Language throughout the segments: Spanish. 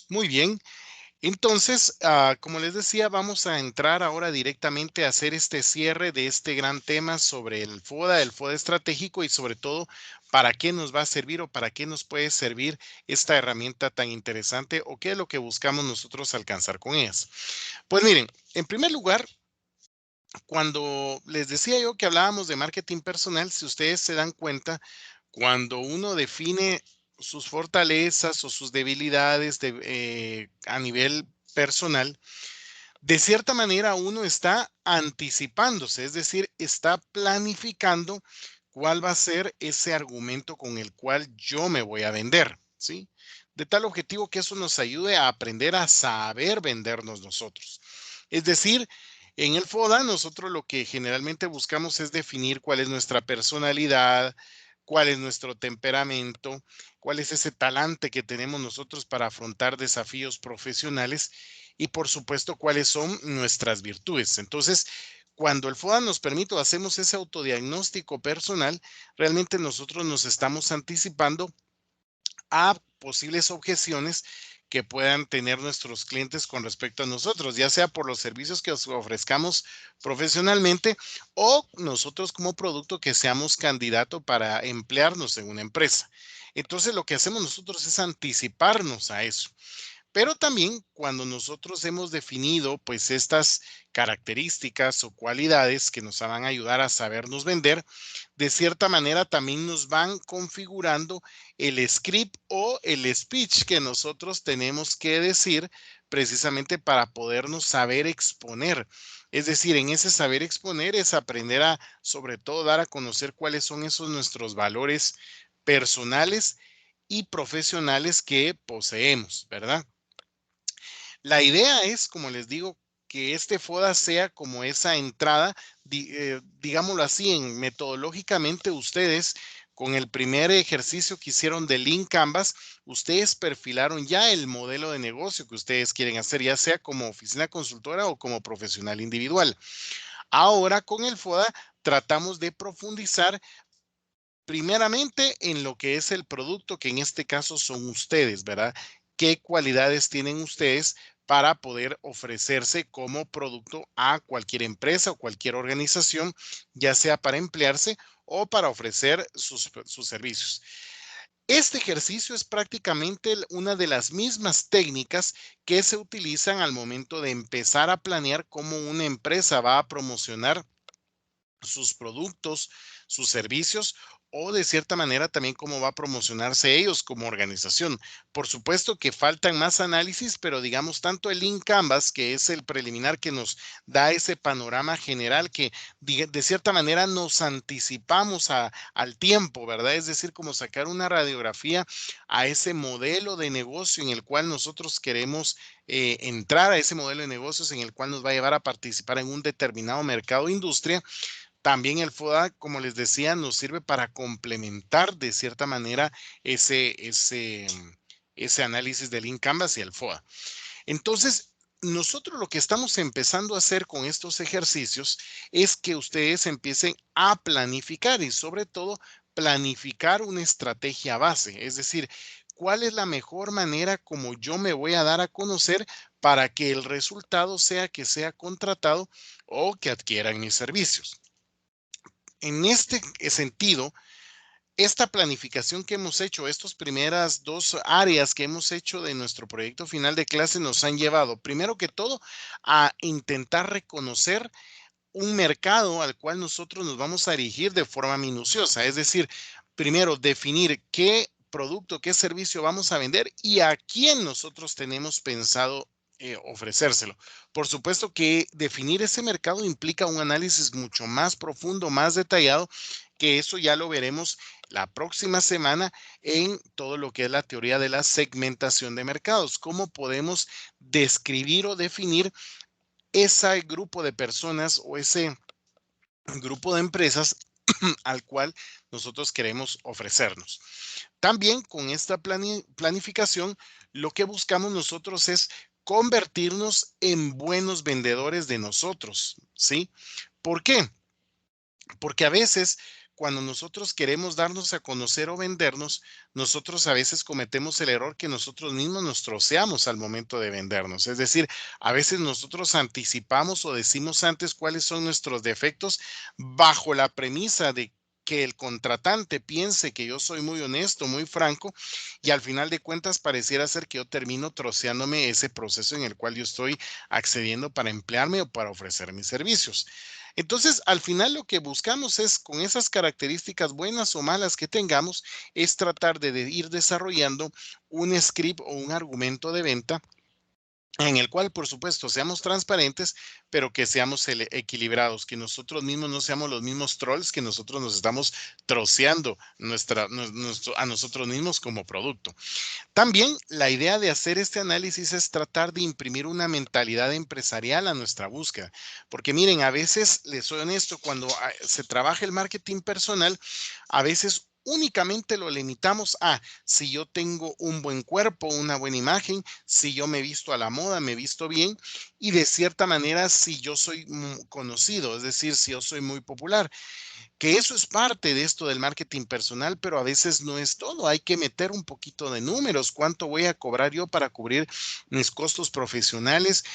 Muy bien. Entonces, como les decía, vamos a entrar ahora directamente a hacer este cierre de este gran tema sobre el FODA estratégico y sobre todo para qué nos va a servir o para qué nos puede servir esta herramienta tan interesante o qué es lo que buscamos nosotros alcanzar con ellas. Pues miren, en primer lugar, cuando les decía yo que hablábamos de marketing personal, si ustedes se dan cuenta, cuando uno define sus fortalezas o sus debilidades a nivel personal, de cierta manera uno está anticipándose, es decir, está planificando cuál va a ser ese argumento con el cual yo me voy a vender, ¿sí? De tal objetivo que eso nos ayude a aprender a saber vendernos nosotros. Es decir, en el FODA nosotros lo que generalmente buscamos es definir cuál es nuestra personalidad, cuál es nuestro temperamento, cuál es ese talante que tenemos nosotros para afrontar desafíos profesionales y por supuesto cuáles son nuestras virtudes. Entonces, cuando el FODA nos permite o hacemos ese autodiagnóstico personal, realmente nosotros nos estamos anticipando a posibles objeciones que puedan tener nuestros clientes con respecto a nosotros, ya sea por los servicios que os ofrezcamos profesionalmente o nosotros como producto que seamos candidato para emplearnos en una empresa. Entonces, lo que hacemos nosotros es anticiparnos a eso. Pero también cuando nosotros hemos definido pues estas características o cualidades que nos van a ayudar a sabernos vender, de cierta manera también nos van configurando el script o el speech que nosotros tenemos que decir precisamente para podernos saber exponer. Es decir, en ese saber exponer es aprender a, sobre todo, dar a conocer cuáles son esos nuestros valores personales y profesionales que poseemos, ¿verdad? La idea es, como les digo, que este FODA sea como esa entrada, digámoslo así, metodológicamente ustedes, con el primer ejercicio que hicieron de Lean Canvas, ustedes perfilaron ya el modelo de negocio que ustedes quieren hacer, ya sea como oficina consultora o como profesional individual. Ahora con el FODA tratamos de profundizar primeramente en lo que es el producto, que en este caso son ustedes, ¿verdad? ¿Qué cualidades tienen ustedes para poder ofrecerse como producto a cualquier empresa o cualquier organización, ya sea para emplearse o para ofrecer sus servicios? Este ejercicio es prácticamente una de las mismas técnicas que se utilizan al momento de empezar a planear cómo una empresa va a promocionar sus productos, sus servicios o de cierta manera también cómo va a promocionarse ellos como organización. Por supuesto que faltan más análisis, pero digamos tanto el Lean Canvas, que es el preliminar que nos da ese panorama general que de cierta manera nos anticipamos al tiempo, ¿verdad? Es decir, como sacar una radiografía a ese modelo de negocio en el cual nosotros queremos entrar, a ese modelo de negocios en el cual nos va a llevar a participar en un determinado mercado o industria. También el FODA, como les decía, nos sirve para complementar de cierta manera ese análisis del Canvas y el FODA. Entonces, nosotros lo que estamos empezando a hacer con estos ejercicios es que ustedes empiecen a planificar y sobre todo planificar una estrategia base, es decir, cuál es la mejor manera como yo me voy a dar a conocer para que el resultado sea que sea contratado o que adquieran mis servicios. En este sentido, esta planificación que hemos hecho, estas primeras dos áreas que hemos hecho de nuestro proyecto final de clase nos han llevado, primero que todo, a intentar reconocer un mercado al cual nosotros nos vamos a dirigir de forma minuciosa. Es decir, primero definir qué producto, qué servicio vamos a vender y a quién nosotros tenemos pensado ofrecérselo. Por supuesto que definir ese mercado implica un análisis mucho más profundo, más detallado, que eso ya lo veremos la próxima semana en todo lo que es la teoría de la segmentación de mercados. Cómo podemos describir o definir ese grupo de personas o ese grupo de empresas al cual nosotros queremos ofrecernos. También con esta planificación, lo que buscamos nosotros es convertirnos en buenos vendedores de nosotros, ¿sí? ¿Por qué? Porque a veces cuando nosotros queremos darnos a conocer o vendernos, nosotros a veces cometemos el error que nosotros mismos nos troceamos al momento de vendernos. Es decir, a veces nosotros anticipamos o decimos antes cuáles son nuestros defectos bajo la premisa de que el contratante piense que yo soy muy honesto, muy franco, y al final de cuentas pareciera ser que yo termino troceándome ese proceso en el cual yo estoy accediendo para emplearme o para ofrecer mis servicios. Entonces, al final lo que buscamos es, con esas características buenas o malas que tengamos, es tratar de ir desarrollando un script o un argumento de venta en el cual, por supuesto, seamos transparentes, pero que seamos equilibrados, que nosotros mismos no seamos los mismos trolls que nosotros nos estamos troceando a nosotros mismos como producto. También la idea de hacer este análisis es tratar de imprimir una mentalidad empresarial a nuestra búsqueda, porque miren, a veces, les soy honesto, cuando se trabaja el marketing personal, a veces únicamente lo limitamos a si yo tengo un buen cuerpo, una buena imagen, si yo me visto a la moda, me visto bien y de cierta manera si yo soy conocido, es decir, si yo soy muy popular. Que eso es parte de esto del marketing personal, pero a veces no es todo. Hay que meter un poquito de números. ¿Cuánto voy a cobrar yo para cubrir mis costos profesionales?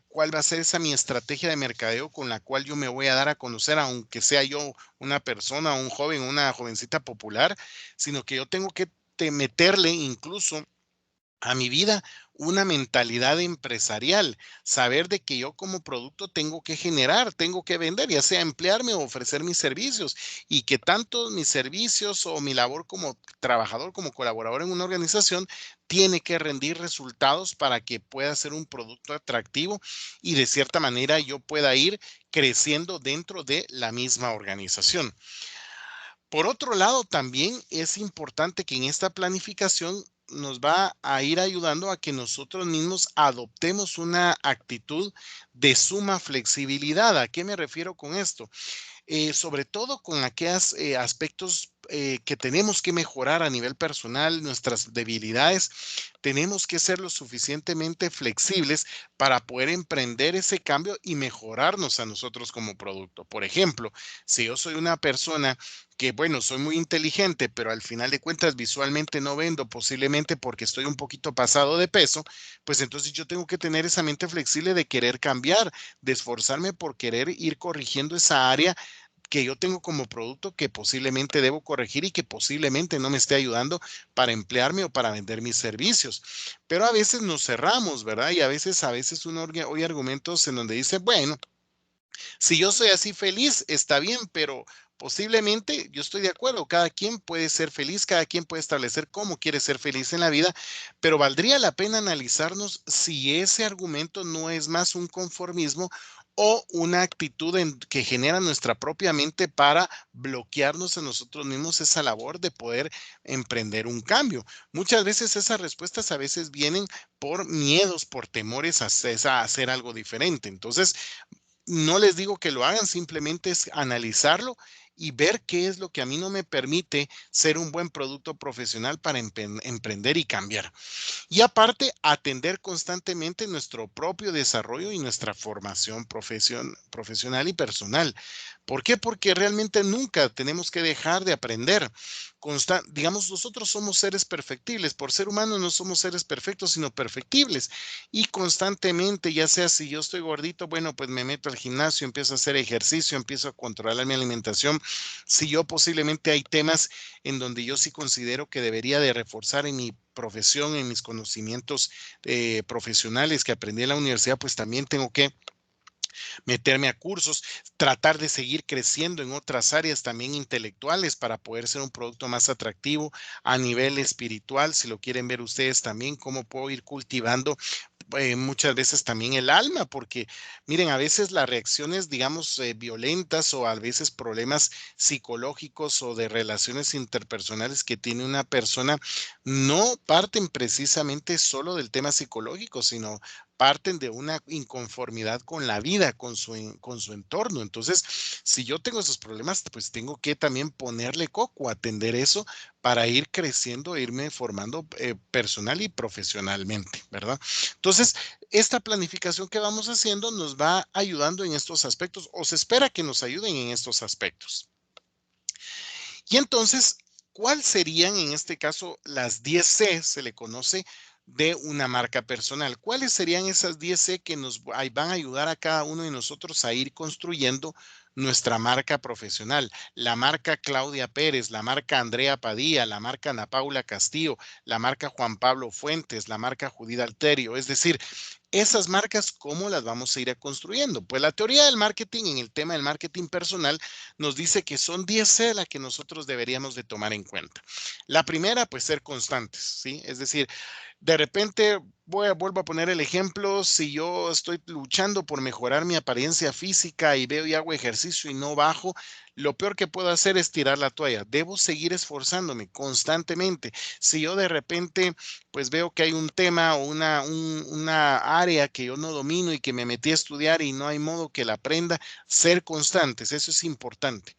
¿Cuál va a ser esa mi estrategia de mercadeo con la cual yo me voy a dar a conocer, aunque sea yo una persona, un joven, una jovencita popular, sino que yo tengo que meterle incluso a mi vida una mentalidad empresarial, saber de que yo como producto tengo que generar, tengo que vender, ya sea emplearme o ofrecer mis servicios y que tanto mis servicios o mi labor como trabajador, como colaborador en una organización, tiene que rendir resultados para que pueda ser un producto atractivo y de cierta manera yo pueda ir creciendo dentro de la misma organización. Por otro lado, también es importante que en esta planificación nos va a ir ayudando a que nosotros mismos adoptemos una actitud de suma flexibilidad. ¿A qué me refiero con esto? Sobre todo con aquellos aspectos que tenemos que mejorar a nivel personal, nuestras debilidades, tenemos que ser lo suficientemente flexibles para poder emprender ese cambio y mejorarnos a nosotros como producto. Por ejemplo, si yo soy una persona que, bueno, soy muy inteligente, pero al final de cuentas visualmente no vendo, posiblemente porque estoy un poquito pasado de peso, pues entonces yo tengo que tener esa mente flexible de querer cambiar, de esforzarme por querer ir corrigiendo esa área que yo tengo como producto que posiblemente debo corregir y que posiblemente no me esté ayudando para emplearme o para vender mis servicios. Pero a veces nos cerramos, ¿verdad? Y a veces uno oye argumentos en donde dice, bueno, si yo soy así feliz, está bien, pero posiblemente yo estoy de acuerdo, cada quien puede ser feliz, cada quien puede establecer cómo quiere ser feliz en la vida, pero valdría la pena analizarnos si ese argumento no es más un conformismo o una actitud que genera nuestra propia mente para bloquearnos a nosotros mismos esa labor de poder emprender un cambio. Muchas veces esas respuestas a veces vienen por miedos, por temores a hacer algo diferente. Entonces, no les digo que lo hagan, simplemente es analizarlo y ver qué es lo que a mí no me permite ser un buen producto profesional para emprender y cambiar. Y aparte, atender constantemente nuestro propio desarrollo y nuestra formación profesional y personal. ¿Por qué? Porque realmente nunca tenemos que dejar de aprender. Digamos, nosotros somos seres perfectibles. Por ser humanos no somos seres perfectos, sino perfectibles. Y constantemente, ya sea si yo estoy gordito, bueno, pues me meto al gimnasio, empiezo a hacer ejercicio, empiezo a controlar mi alimentación. Si yo posiblemente hay temas en donde yo sí considero que debería de reforzar en mi profesión, en mis conocimientos profesionales que aprendí en la universidad, pues también tengo que meterme a cursos, tratar de seguir creciendo en otras áreas también intelectuales para poder ser un producto más atractivo a nivel espiritual, si lo quieren ver ustedes también, cómo puedo ir cultivando muchas veces también el alma, porque miren, a veces las reacciones, digamos, violentas o a veces problemas psicológicos o de relaciones interpersonales que tiene una persona no parten precisamente solo del tema psicológico, sino parten de una inconformidad con la vida, con su entorno. Entonces, si yo tengo esos problemas, pues tengo que también ponerle coco, atender eso para ir creciendo, e irme formando personal y profesionalmente, ¿verdad? Entonces, esta planificación que vamos haciendo nos va ayudando en estos aspectos o se espera que nos ayuden en estos aspectos. Y entonces, ¿cuál serían en este caso las 10 C, se le conoce, de una marca personal? ¿Cuáles serían esas 10 C que nos van a ayudar a cada uno de nosotros a ir construyendo nuestra marca profesional? La marca Claudia Pérez, la marca Andrea Padilla, la marca Ana Paula Castillo, la marca Juan Pablo Fuentes, la marca Judith Alterio. Es decir, esas marcas, ¿cómo las vamos a ir construyendo? Pues la teoría del marketing en el tema del marketing personal nos dice que son 10 C las que nosotros deberíamos de tomar en cuenta. La primera, pues ser constantes, ¿sí? Es decir, de repente vuelvo a poner el ejemplo, si yo estoy luchando por mejorar mi apariencia física y veo y hago ejercicio y no bajo, lo peor que puedo hacer es tirar la toalla. Debo seguir esforzándome constantemente. Si yo de repente pues veo que hay un tema o una área que yo no domino y que me metí a estudiar y no hay modo que la aprenda, ser constantes, eso es importante.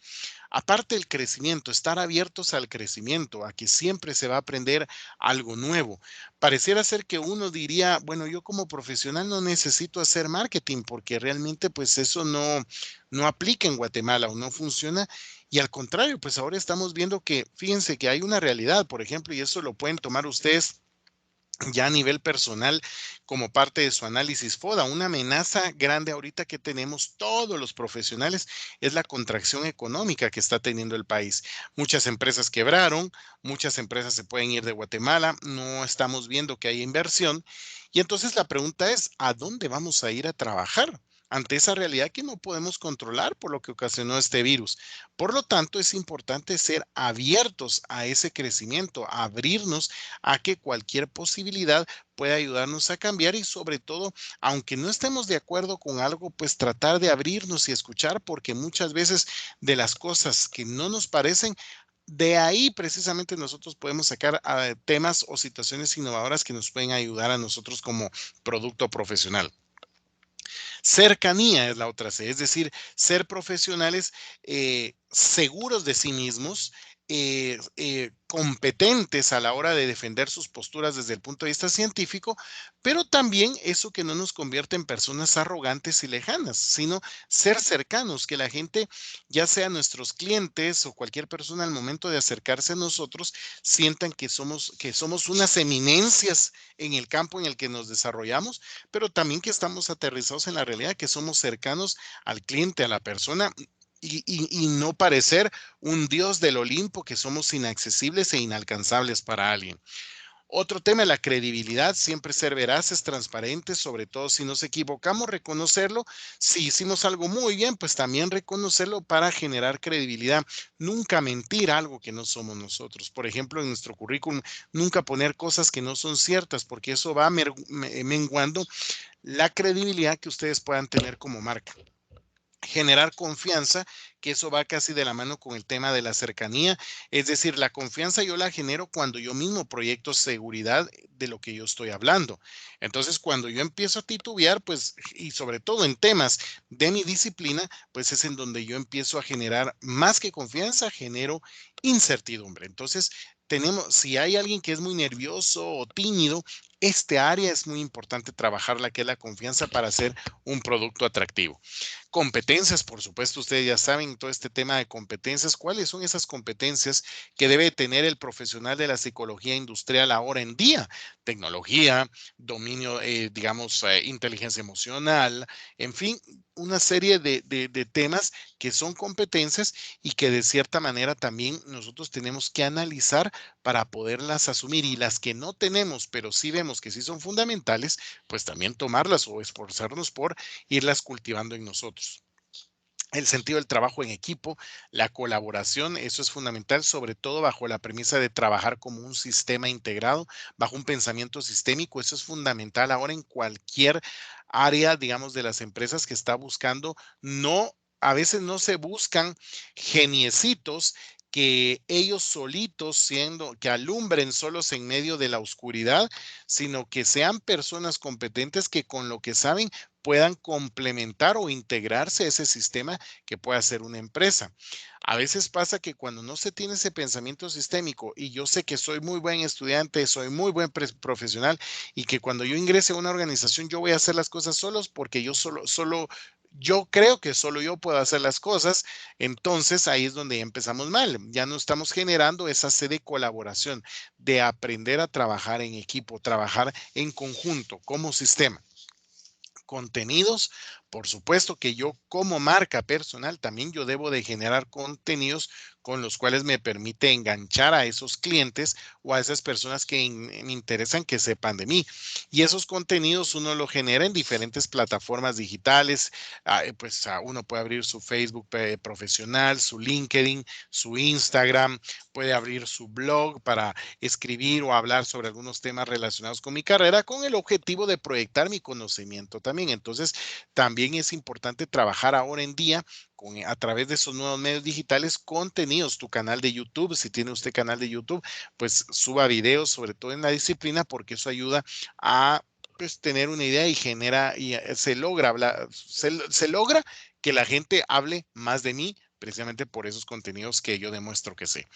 Aparte del crecimiento, estar abiertos al crecimiento, a que siempre se va a aprender algo nuevo. Pareciera ser que uno diría, bueno, yo como profesional no necesito hacer marketing porque realmente pues eso no aplica en Guatemala o no funciona. Y al contrario, pues ahora estamos viendo que, fíjense que hay una realidad, por ejemplo, y eso lo pueden tomar ustedes ya a nivel personal como parte de su análisis FODA. Una amenaza grande ahorita que tenemos todos los profesionales es la contracción económica que está teniendo el país. Muchas empresas quebraron, muchas empresas se pueden ir de Guatemala, no estamos viendo que hay inversión. Y entonces la pregunta es, ¿a dónde vamos a ir a trabajar? Ante esa realidad que no podemos controlar por lo que ocasionó este virus. Por lo tanto, es importante ser abiertos a ese crecimiento, abrirnos a que cualquier posibilidad pueda ayudarnos a cambiar y sobre todo, aunque no estemos de acuerdo con algo, pues tratar de abrirnos y escuchar, porque muchas veces de las cosas que no nos parecen, de ahí precisamente nosotros podemos sacar temas o situaciones innovadoras que nos pueden ayudar a nosotros como producto profesional. Cercanía es la otra C, es decir, ser profesionales seguros de sí mismos, competentes a la hora de defender sus posturas desde el punto de vista científico, pero también eso que no nos convierte en personas arrogantes y lejanas, sino ser cercanos, que la gente, ya sea nuestros clientes o cualquier persona al momento de acercarse a nosotros, sientan que somos unas eminencias en el campo en el que nos desarrollamos, pero también que estamos aterrizados en la realidad, que somos cercanos al cliente, a la persona, y no parecer un dios del Olimpo, que somos inaccesibles e inalcanzables para alguien. Otro tema, la credibilidad, siempre ser veraces, transparentes, sobre todo si nos equivocamos, reconocerlo. Si hicimos algo muy bien, pues también reconocerlo para generar credibilidad. Nunca mentir algo que no somos nosotros. Por ejemplo, en nuestro currículum, nunca poner cosas que no son ciertas, porque eso va menguando la credibilidad que ustedes puedan tener como marca. Generar confianza, que eso va casi de la mano con el tema de la cercanía, es decir, la confianza yo la genero cuando yo mismo proyecto seguridad de lo que yo estoy hablando. Entonces, cuando yo empiezo a titubear, pues, y sobre todo en temas de mi disciplina, pues es en donde yo empiezo a generar más que confianza, genero incertidumbre. Entonces, si hay alguien que es muy nervioso o tímido, este área es muy importante trabajarla, que es la confianza para hacer un producto atractivo. Competencias, por supuesto, ustedes ya saben todo este tema de competencias. ¿Cuáles son esas competencias que debe tener el profesional de la psicología industrial ahora en día? Tecnología, dominio, digamos, inteligencia emocional, en fin, una serie de temas que son competencias y que de cierta manera también nosotros tenemos que analizar para poderlas asumir, y las que no tenemos, pero sí vemos que sí son fundamentales, pues también tomarlas o esforzarnos por irlas cultivando en nosotros. El sentido del trabajo en equipo, la colaboración, eso es fundamental, sobre todo bajo la premisa de trabajar como un sistema integrado, bajo un pensamiento sistémico. Eso es fundamental ahora en cualquier área, digamos, de las empresas que está buscando. No, a veces no se buscan geniecitos que ellos solitos siendo, que alumbren solos en medio de la oscuridad, sino que sean personas competentes que con lo que saben puedan complementar o integrarse a ese sistema que pueda ser una empresa. A veces pasa que cuando no se tiene ese pensamiento sistémico, y yo sé que soy muy buen estudiante, soy muy buen profesional, y que cuando yo ingrese a una organización yo voy a hacer las cosas solos porque yo solo yo creo que solo yo puedo hacer las cosas, entonces ahí es donde ya empezamos mal. Ya no estamos generando esa sed de colaboración, de aprender a trabajar en equipo, trabajar en conjunto, como sistema. Contenidos, por supuesto que yo como marca personal también yo debo de generar contenidos con los cuales me permite enganchar a esos clientes o a esas personas que me interesan que sepan de mí. Y esos contenidos uno lo genera en diferentes plataformas digitales. Pues uno puede abrir su Facebook profesional, su LinkedIn, su Instagram, puede abrir su blog para escribir o hablar sobre algunos temas relacionados con mi carrera con el objetivo de proyectar mi conocimiento también. Entonces, también es importante trabajar ahora en día a través de esos nuevos medios digitales, contenidos, tu canal de YouTube, si tiene usted canal de YouTube, pues suba videos, sobre todo en la disciplina, porque eso ayuda a pues tener una idea y genera y se logra hablar, se logra que la gente hable más de mí precisamente por esos contenidos que yo demuestro que sé.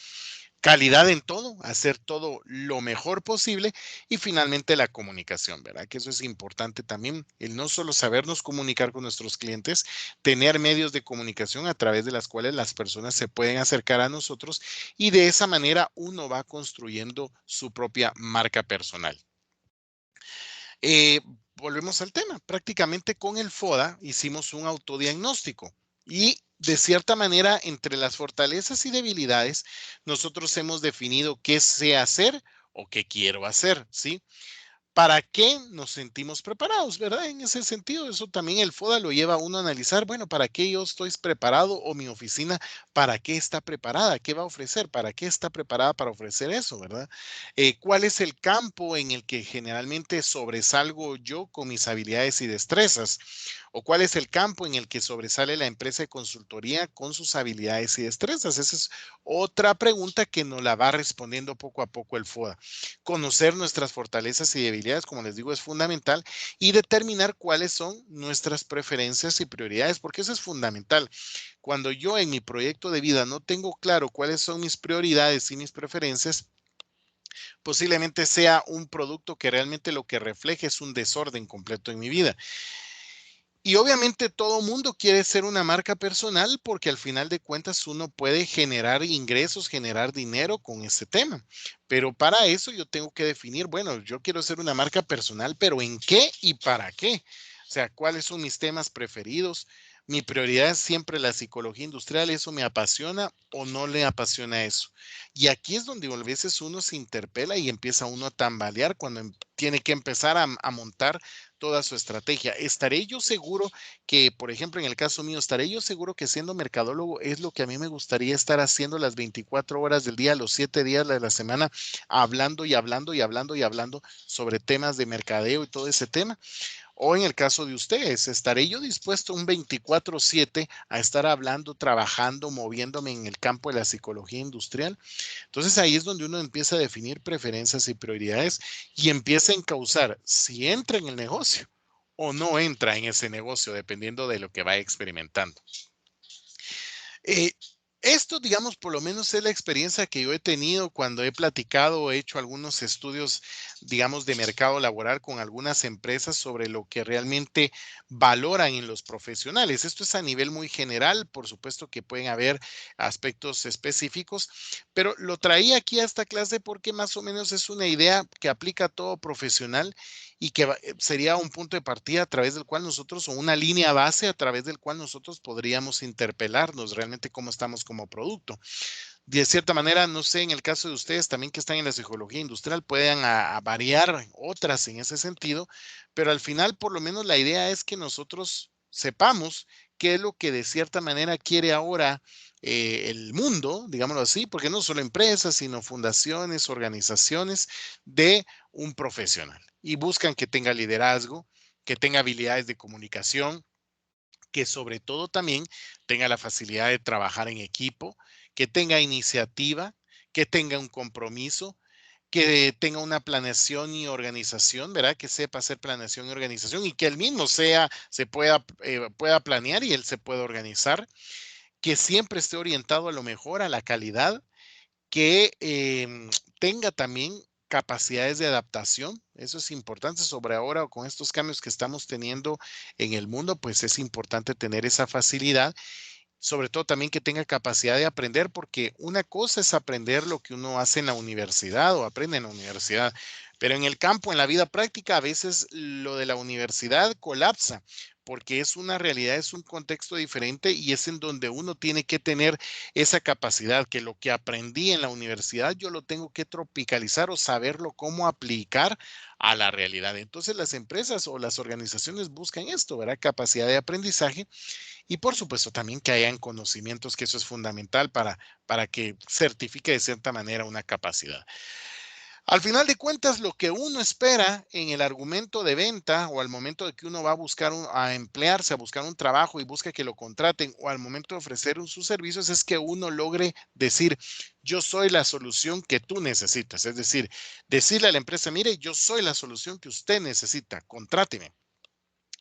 Calidad en todo, hacer todo lo mejor posible y finalmente la comunicación, ¿verdad? Que eso es importante también, el no solo sabernos comunicar con nuestros clientes, tener medios de comunicación a través de las cuales las personas se pueden acercar a nosotros y de esa manera uno va construyendo su propia marca personal. Eh, Volvemos al tema. Prácticamente con el FODA hicimos un autodiagnóstico y de cierta manera entre las fortalezas y debilidades nosotros hemos definido qué sé hacer o qué quiero hacer, ¿sí? ¿Para qué nos sentimos preparados, verdad? En ese sentido, eso también el FODA lo lleva a uno a analizar, bueno, ¿para qué yo estoy preparado o mi oficina, para qué está preparada? ¿Qué va a ofrecer? ¿Para qué está preparada para ofrecer eso, verdad? ¿Cuál es el campo en el que generalmente sobresalgo yo con mis habilidades y destrezas? ¿O cuál es el campo en el que sobresale la empresa de consultoría con sus habilidades y destrezas? Esa es otra pregunta que nos la va respondiendo poco a poco el FODA. Conocer nuestras fortalezas y debilidades, como les digo, es fundamental y determinar cuáles son nuestras preferencias y prioridades, porque eso es fundamental. Cuando yo en mi proyecto de vida no tengo claro cuáles son mis prioridades y mis preferencias, posiblemente sea un producto que realmente lo que refleje es un desorden completo en mi vida. Y obviamente todo mundo quiere ser una marca personal porque al final de cuentas uno puede generar ingresos, generar dinero con ese tema. Pero para eso yo tengo que definir, bueno, yo quiero ser una marca personal, pero ¿en qué y para qué? O sea, ¿cuáles son mis temas preferidos? Mi prioridad es siempre la psicología industrial, ¿eso me apasiona o no le apasiona eso? Y aquí es donde a veces uno se interpela y empieza uno a tambalear cuando tiene que empezar a montar toda su estrategia. ¿Estaré yo seguro que, por ejemplo, en el caso mío, estaré yo seguro que siendo mercadólogo es lo que a mí me gustaría estar haciendo las 24 horas del día, los 7 días de la semana, hablando y hablando y hablando y hablando sobre temas de mercadeo y todo ese tema? O en el caso de ustedes, ¿estaré yo dispuesto un 24/7 a estar hablando, trabajando, moviéndome en el campo de la psicología industrial? Entonces ahí es donde uno empieza a definir preferencias y prioridades y empieza a encauzar si entra en el negocio o no entra en ese negocio, dependiendo de lo que vaya experimentando. Eh, Esto, digamos, por lo menos es la experiencia que yo he tenido cuando he platicado, he hecho algunos estudios, digamos, de mercado laboral con algunas empresas sobre lo que realmente valoran en los profesionales. Esto es a nivel muy general, por supuesto que pueden haber aspectos específicos, pero lo traía aquí a esta clase porque más o menos es una idea que aplica a todo profesional y que sería un punto de partida a través del cual nosotros, o una línea base a través del cual nosotros podríamos interpelarnos realmente cómo estamos como producto. De cierta manera, no sé, en el caso de ustedes también que están en la psicología industrial, puedan a variar otras en ese sentido, pero al final, por lo menos la idea es que nosotros sepamos qué es lo que de cierta manera quiere ahora el mundo, digámoslo así, porque no solo empresas, sino fundaciones, organizaciones de un profesional. Y buscan que tenga liderazgo, que tenga habilidades de comunicación, que sobre todo también tenga la facilidad de trabajar en equipo, que tenga iniciativa, que tenga un compromiso, que tenga una planeación y organización, ¿verdad? Que sepa hacer planeación y organización y que él mismo pueda planear y él se pueda organizar, que siempre esté orientado a lo mejor a la calidad, que tenga también capacidades de adaptación. Eso es importante sobre ahora con estos cambios que estamos teniendo en el mundo, pues es importante tener esa facilidad, sobre todo también que tenga capacidad de aprender, porque una cosa es aprender lo que uno hace en la universidad o aprende en la universidad, pero en el campo, en la vida práctica, a veces lo de la universidad colapsa, porque es una realidad, es un contexto diferente y es en donde uno tiene que tener esa capacidad, que lo que aprendí en la universidad yo lo tengo que tropicalizar o saberlo cómo aplicar a la realidad. Entonces las empresas o las organizaciones buscan esto, ¿verdad? Capacidad de aprendizaje y por supuesto también que hayan conocimientos, que eso es fundamental para que certifique de cierta manera una capacidad. Al final de cuentas, lo que uno espera en el argumento de venta o al momento de que uno va a buscar a emplearse, a buscar un trabajo y busca que lo contraten o al momento de ofrecer sus servicios es que uno logre decir, yo soy la solución que tú necesitas. Es decir, decirle a la empresa, mire, yo soy la solución que usted necesita, contráteme.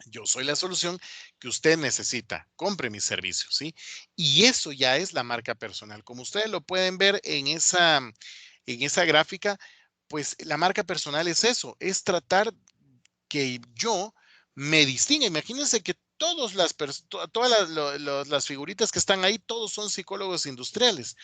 Yo soy la solución que usted necesita. Compre mis servicios, ¿sí? Y eso ya es la marca personal. Como ustedes lo pueden ver en esa gráfica, pues la marca personal es eso, es tratar que yo me distinga. Imagínense que todas las figuritas que están ahí, todos son psicólogos industriales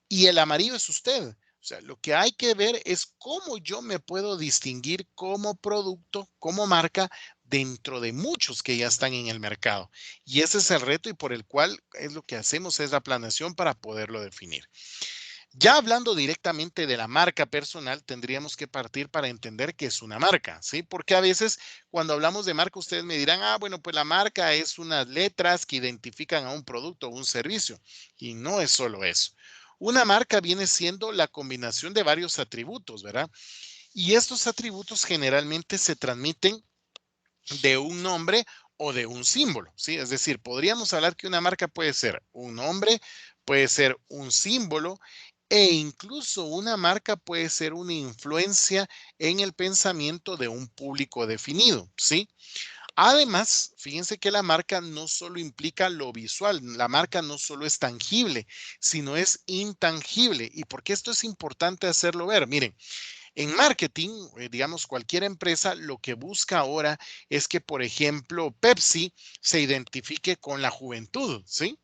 y el amarillo es usted. O sea, lo que hay que ver es cómo yo me puedo distinguir como producto, como marca, dentro de muchos que ya están en el mercado. Y ese es el reto y por el cual es lo que hacemos, es la planeación para poderlo definir. Ya hablando directamente de la marca personal, tendríamos que partir para entender qué es una marca, ¿sí? Porque a veces cuando hablamos de marca, ustedes me dirán, bueno, pues la marca es unas letras que identifican a un producto o un servicio. Y no es solo eso. Una marca viene siendo la combinación de varios atributos, ¿verdad? Y estos atributos generalmente se transmiten de un nombre o de un símbolo, ¿sí? Es decir, podríamos hablar que una marca puede ser un nombre, puede ser un símbolo e incluso una marca puede ser una influencia en el pensamiento de un público definido, ¿sí? Además, fíjense que la marca no solo implica lo visual, la marca no solo es tangible, sino es intangible. ¿Y por qué esto es importante hacerlo ver? Miren, en marketing, digamos, cualquier empresa lo que busca ahora es que, por ejemplo, Pepsi se identifique con la juventud, ¿sí?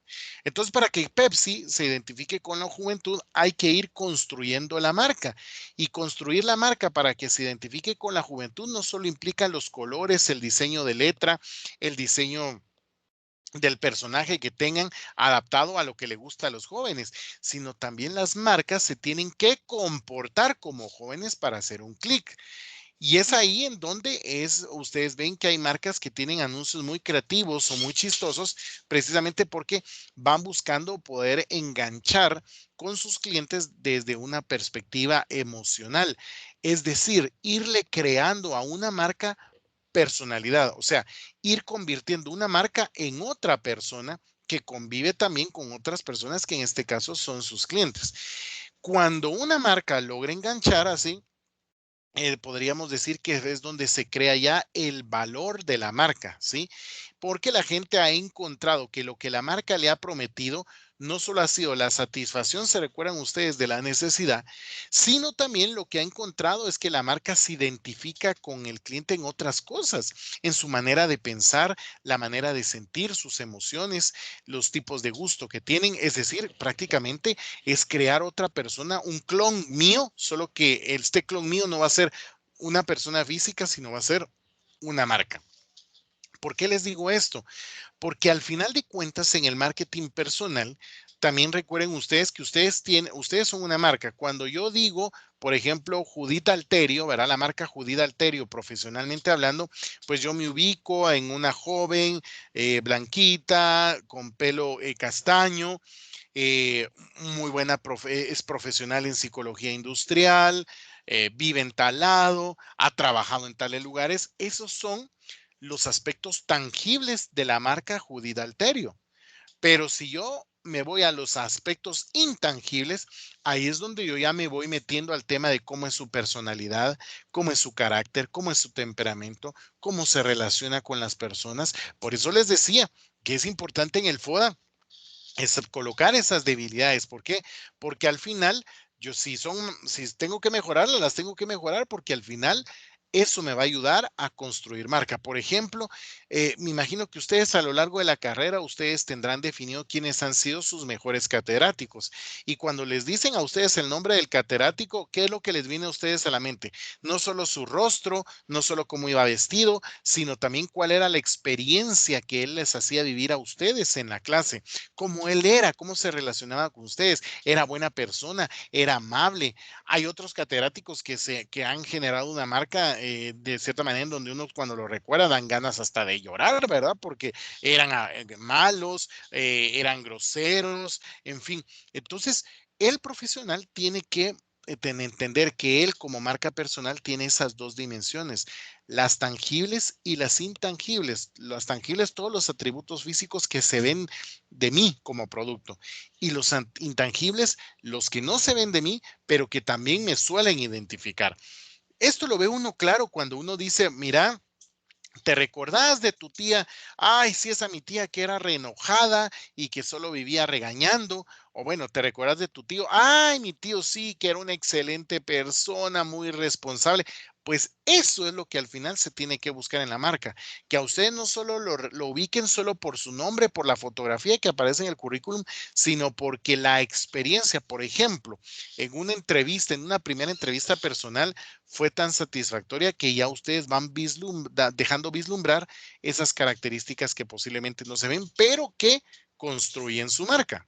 Entonces, para que Pepsi se identifique con la juventud, hay que ir construyendo la marca. Y construir la marca para que se identifique con la juventud no solo implica los colores, el diseño de letra, el diseño del personaje que tengan adaptado a lo que le gusta a los jóvenes, sino también las marcas se tienen que comportar como jóvenes para hacer un clic. Y es ahí en donde ustedes ven que hay marcas que tienen anuncios muy creativos o muy chistosos, precisamente porque van buscando poder enganchar con sus clientes desde una perspectiva emocional. Es decir, irle creando a una marca personalidad, o sea, ir convirtiendo una marca en otra persona que convive también con otras personas que en este caso son sus clientes. Cuando una marca logra enganchar así, podríamos decir que es donde se crea ya el valor de la marca, ¿sí? Porque la gente ha encontrado que lo que la marca le ha prometido no solo ha sido la satisfacción, se recuerdan ustedes, de la necesidad, sino también lo que ha encontrado es que la marca se identifica con el cliente en otras cosas, en su manera de pensar, la manera de sentir, sus emociones, los tipos de gusto que tienen, es decir, prácticamente es crear otra persona, un clon mío, solo que este clon mío no va a ser una persona física, sino va a ser una marca. ¿Por qué les digo esto? Porque al final de cuentas en el marketing personal, también recuerden ustedes que ustedes son una marca. Cuando yo digo, por ejemplo, Judith Alterio, ¿verdad? La marca Judith Alterio, profesionalmente hablando, pues yo me ubico en una joven blanquita, con pelo castaño, eh, muy buena, es profesional en psicología industrial, vive en tal lado, ha trabajado en tales lugares. Esos son los aspectos tangibles de la marca Judith Alterio. Pero si yo me voy a los aspectos intangibles, ahí es donde yo ya me voy metiendo al tema de cómo es su personalidad, cómo es su carácter, cómo es su temperamento, cómo se relaciona con las personas. Por eso les decía que es importante en el FODA es colocar esas debilidades. ¿Por qué? Porque al final Yo si tengo que mejorarlas, las tengo que mejorar porque al final eso me va a ayudar a construir marca. Por ejemplo, me imagino que ustedes a lo largo de la carrera, ustedes tendrán definido quiénes han sido sus mejores catedráticos. Y cuando les dicen a ustedes el nombre del catedrático, ¿qué es lo que les viene a ustedes a la mente? No solo su rostro, no solo cómo iba vestido, sino también cuál era la experiencia que él les hacía vivir a ustedes en la clase, cómo él era, cómo se relacionaba con ustedes, era buena persona, era amable. Hay otros catedráticos que han generado una marca de cierta manera en donde uno cuando lo recuerda dan ganas hasta de llorar, ¿verdad? Porque eran malos, eran groseros, en fin. Entonces, el profesional tiene que entender que él como marca personal tiene esas dos dimensiones, las tangibles y las intangibles. Las tangibles, todos los atributos físicos que se ven de mí como producto, y los intangibles, los que no se ven de mí, pero que también me suelen identificar. Esto lo ve uno claro cuando uno dice, mira, ¿te recordás de tu tía? Ay, sí, esa mi tía que era re enojada y que solo vivía regañando. O bueno, ¿te recuerdas de tu tío? Ay, mi tío sí, que era una excelente persona, muy responsable. Pues eso es lo que al final se tiene que buscar en la marca, que a ustedes no solo lo ubiquen solo por su nombre, por la fotografía que aparece en el currículum, sino porque la experiencia, por ejemplo, en una entrevista, en una primera entrevista personal, fue tan satisfactoria que ya ustedes van dejando vislumbrar esas características que posiblemente no se ven, pero que construyen su marca.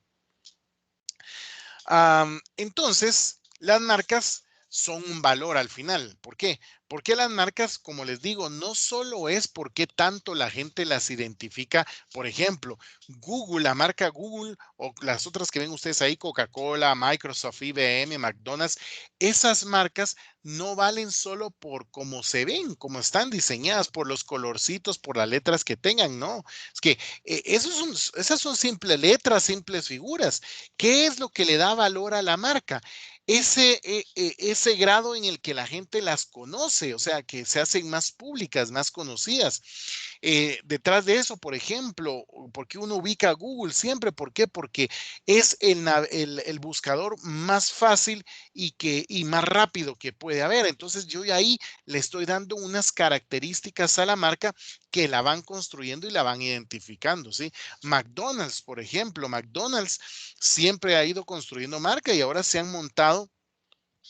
Entonces, las marcas son un valor al final. ¿Por qué? Porque las marcas, como les digo, no solo es porque tanto la gente las identifica. Por ejemplo, Google, la marca Google o las otras que ven ustedes ahí, Coca-Cola, Microsoft, IBM, McDonald's, esas marcas no valen solo por cómo se ven, cómo están diseñadas, por los colorcitos, por las letras que tengan, no. Es que esas son simples letras, simples figuras. ¿Qué es lo que le da valor a la marca? Ese grado en el que la gente las conoce, o sea, que se hacen más públicas, más conocidas. Detrás de eso, por ejemplo, ¿por qué uno ubica a Google siempre? ¿Por qué? Porque es el buscador más fácil y más rápido que puede haber. Entonces yo ahí le estoy dando unas características a la marca que la van construyendo y la van identificando, ¿sí? McDonald's, por ejemplo, McDonald's siempre ha ido construyendo marca y ahora se han montado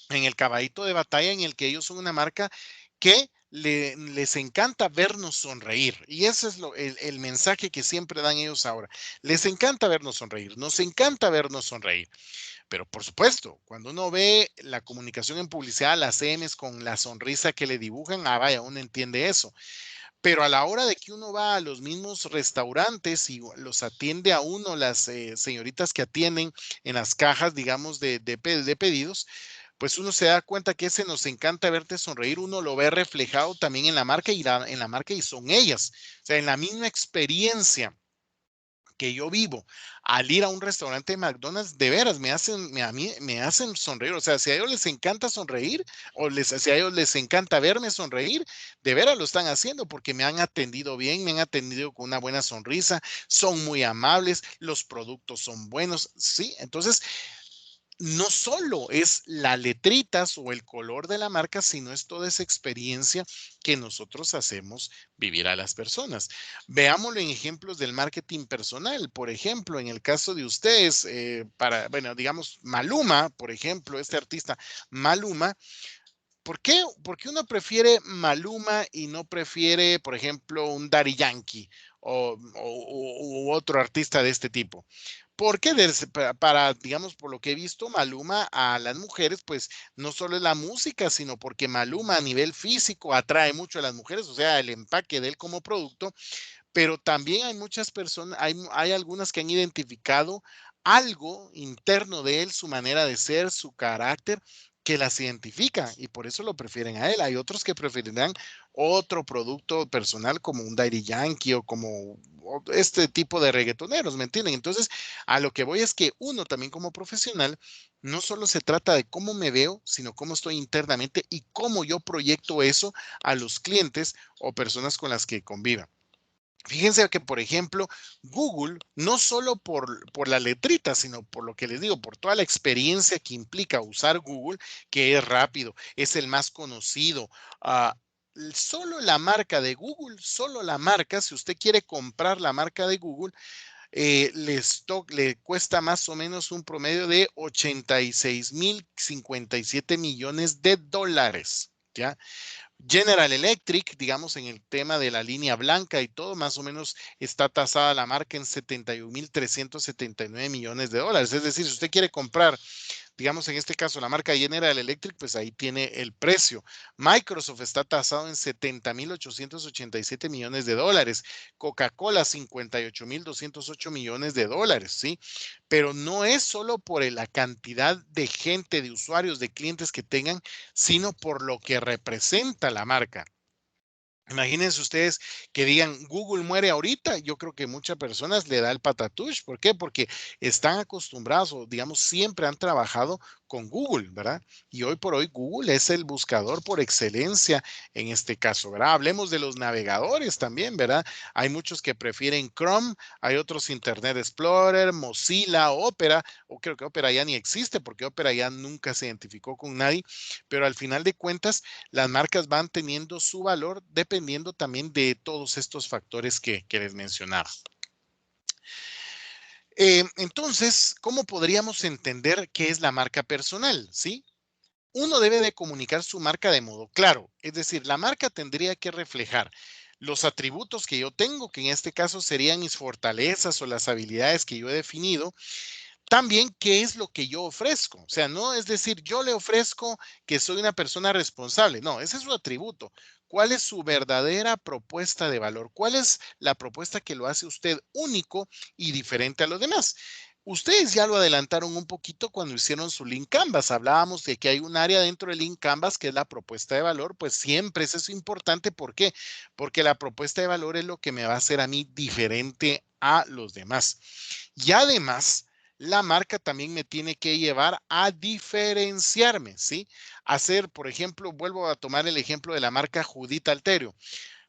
en el caballito de batalla en el que ellos son una marca que les encanta vernos sonreír. Y ese es el mensaje que siempre dan ellos ahora. Les encanta vernos sonreír, nos encanta vernos sonreír. Pero por supuesto, cuando uno ve la comunicación en publicidad, las CMs con la sonrisa que le dibujan, vaya, uno entiende eso. Pero a la hora de que uno va a los mismos restaurantes y los atiende a uno, las señoritas que atienden en las cajas, digamos, de pedidos, pues uno se da cuenta que ese nos encanta verte sonreír, uno lo ve reflejado también en la marca en la marca y son ellas. O sea, en la misma experiencia que yo vivo al ir a un restaurante de McDonald's, de veras a mí me hacen sonreír. O sea, si a ellos les encanta sonreír si a ellos les encanta verme sonreír, de veras lo están haciendo porque me han atendido bien, me han atendido con una buena sonrisa, son muy amables, los productos son buenos, ¿sí? Entonces, no solo es las letritas o el color de la marca, sino es toda esa experiencia que nosotros hacemos vivir a las personas. Veámoslo en ejemplos del marketing personal. Por ejemplo, en el caso de ustedes, bueno, digamos, Maluma, por ejemplo, este artista Maluma, ¿por qué uno prefiere Maluma y no prefiere, por ejemplo, un Daddy Yankee u otro artista de este tipo? Porque digamos, por lo que he visto, Maluma a las mujeres, pues no solo es la música, sino porque Maluma a nivel físico atrae mucho a las mujeres, o sea, el empaque de él como producto, pero también hay muchas personas, hay algunas que han identificado algo interno de él, su manera de ser, su carácter, que las identifica y por eso lo prefieren a él. Hay otros que preferirán otro producto personal como un Daddy Yankee o como este tipo de reggaetoneros, ¿me entienden? Entonces, a lo que voy es que uno también como profesional, no solo se trata de cómo me veo, sino cómo estoy internamente y cómo yo proyecto eso a los clientes o personas con las que conviva. Fíjense que, por ejemplo, Google, no solo por la letrita, sino por lo que les digo, por toda la experiencia que implica usar Google, que es rápido, es el más conocido. ah, Solo la marca de Google, solo la marca, si usted quiere comprar la marca de Google, le cuesta más o menos un promedio de 86,057 millones de dólares. ¿Ya? General Electric, digamos, en el tema de la línea blanca y todo, más o menos está tasada la marca en 71,379 millones de dólares. Es decir, si usted quiere comprar, digamos, en este caso, la marca General Electric, pues ahí tiene el precio. Microsoft está tasado en 70,887 millones de dólares. Coca-Cola, 58,208 millones de dólares, ¿sí? Pero no es solo por la cantidad de gente, de usuarios, de clientes que tengan, sino por lo que representa la marca. Imagínense ustedes que digan Google muere ahorita. Yo creo que muchas personas le da el patatush. ¿Por qué? Porque están acostumbrados o, digamos, siempre han trabajado con Google, ¿verdad? Y hoy por hoy Google es el buscador por excelencia en este caso, ¿verdad? Hablemos de los navegadores también, ¿verdad? Hay muchos que prefieren Chrome, hay otros Internet Explorer, Mozilla, Opera, o creo que Opera ya ni existe porque Opera ya nunca se identificó con nadie, pero al final de cuentas las marcas van teniendo su valor dependiendo también de todos estos factores que les mencionaba. Entonces, ¿cómo podríamos entender qué es la marca personal? ¿Sí? Uno debe de comunicar su marca de modo claro, es decir, la marca tendría que reflejar los atributos que yo tengo, que en este caso serían mis fortalezas o las habilidades que yo he definido. También, ¿qué es lo que yo ofrezco? O sea, no es decir, yo le ofrezco que soy una persona responsable. No, ese es su atributo. ¿Cuál es su verdadera propuesta de valor? ¿Cuál es la propuesta que lo hace usted único y diferente a los demás? Ustedes ya lo adelantaron un poquito cuando hicieron su link Canvas. Hablábamos de que hay un área dentro del link Canvas que es la propuesta de valor. Pues siempre eso es importante. ¿Por qué? Porque la propuesta de valor es lo que me va a hacer a mí diferente a los demás. Y además, la marca también me tiene que llevar a diferenciarme, ¿sí? Hacer, por ejemplo, vuelvo a tomar el ejemplo de la marca Judith Alterio.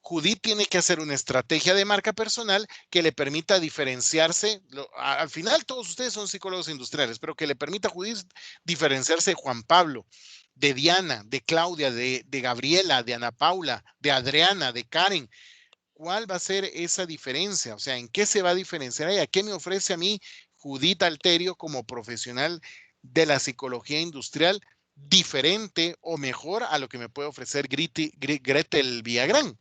Judith tiene que hacer una estrategia de marca personal que le permita diferenciarse. Al final, todos ustedes son psicólogos industriales, pero que le permita a Judith diferenciarse de Juan Pablo, de Diana, de Claudia, de Gabriela, de Ana Paula, de Adriana, de Karen. ¿Cuál va a ser esa diferencia? O sea, ¿en qué se va a diferenciar ella? ¿Qué me ofrece a mí Judith Alterio como profesional de la psicología industrial diferente o mejor a lo que me puede ofrecer Gretel Villagrán?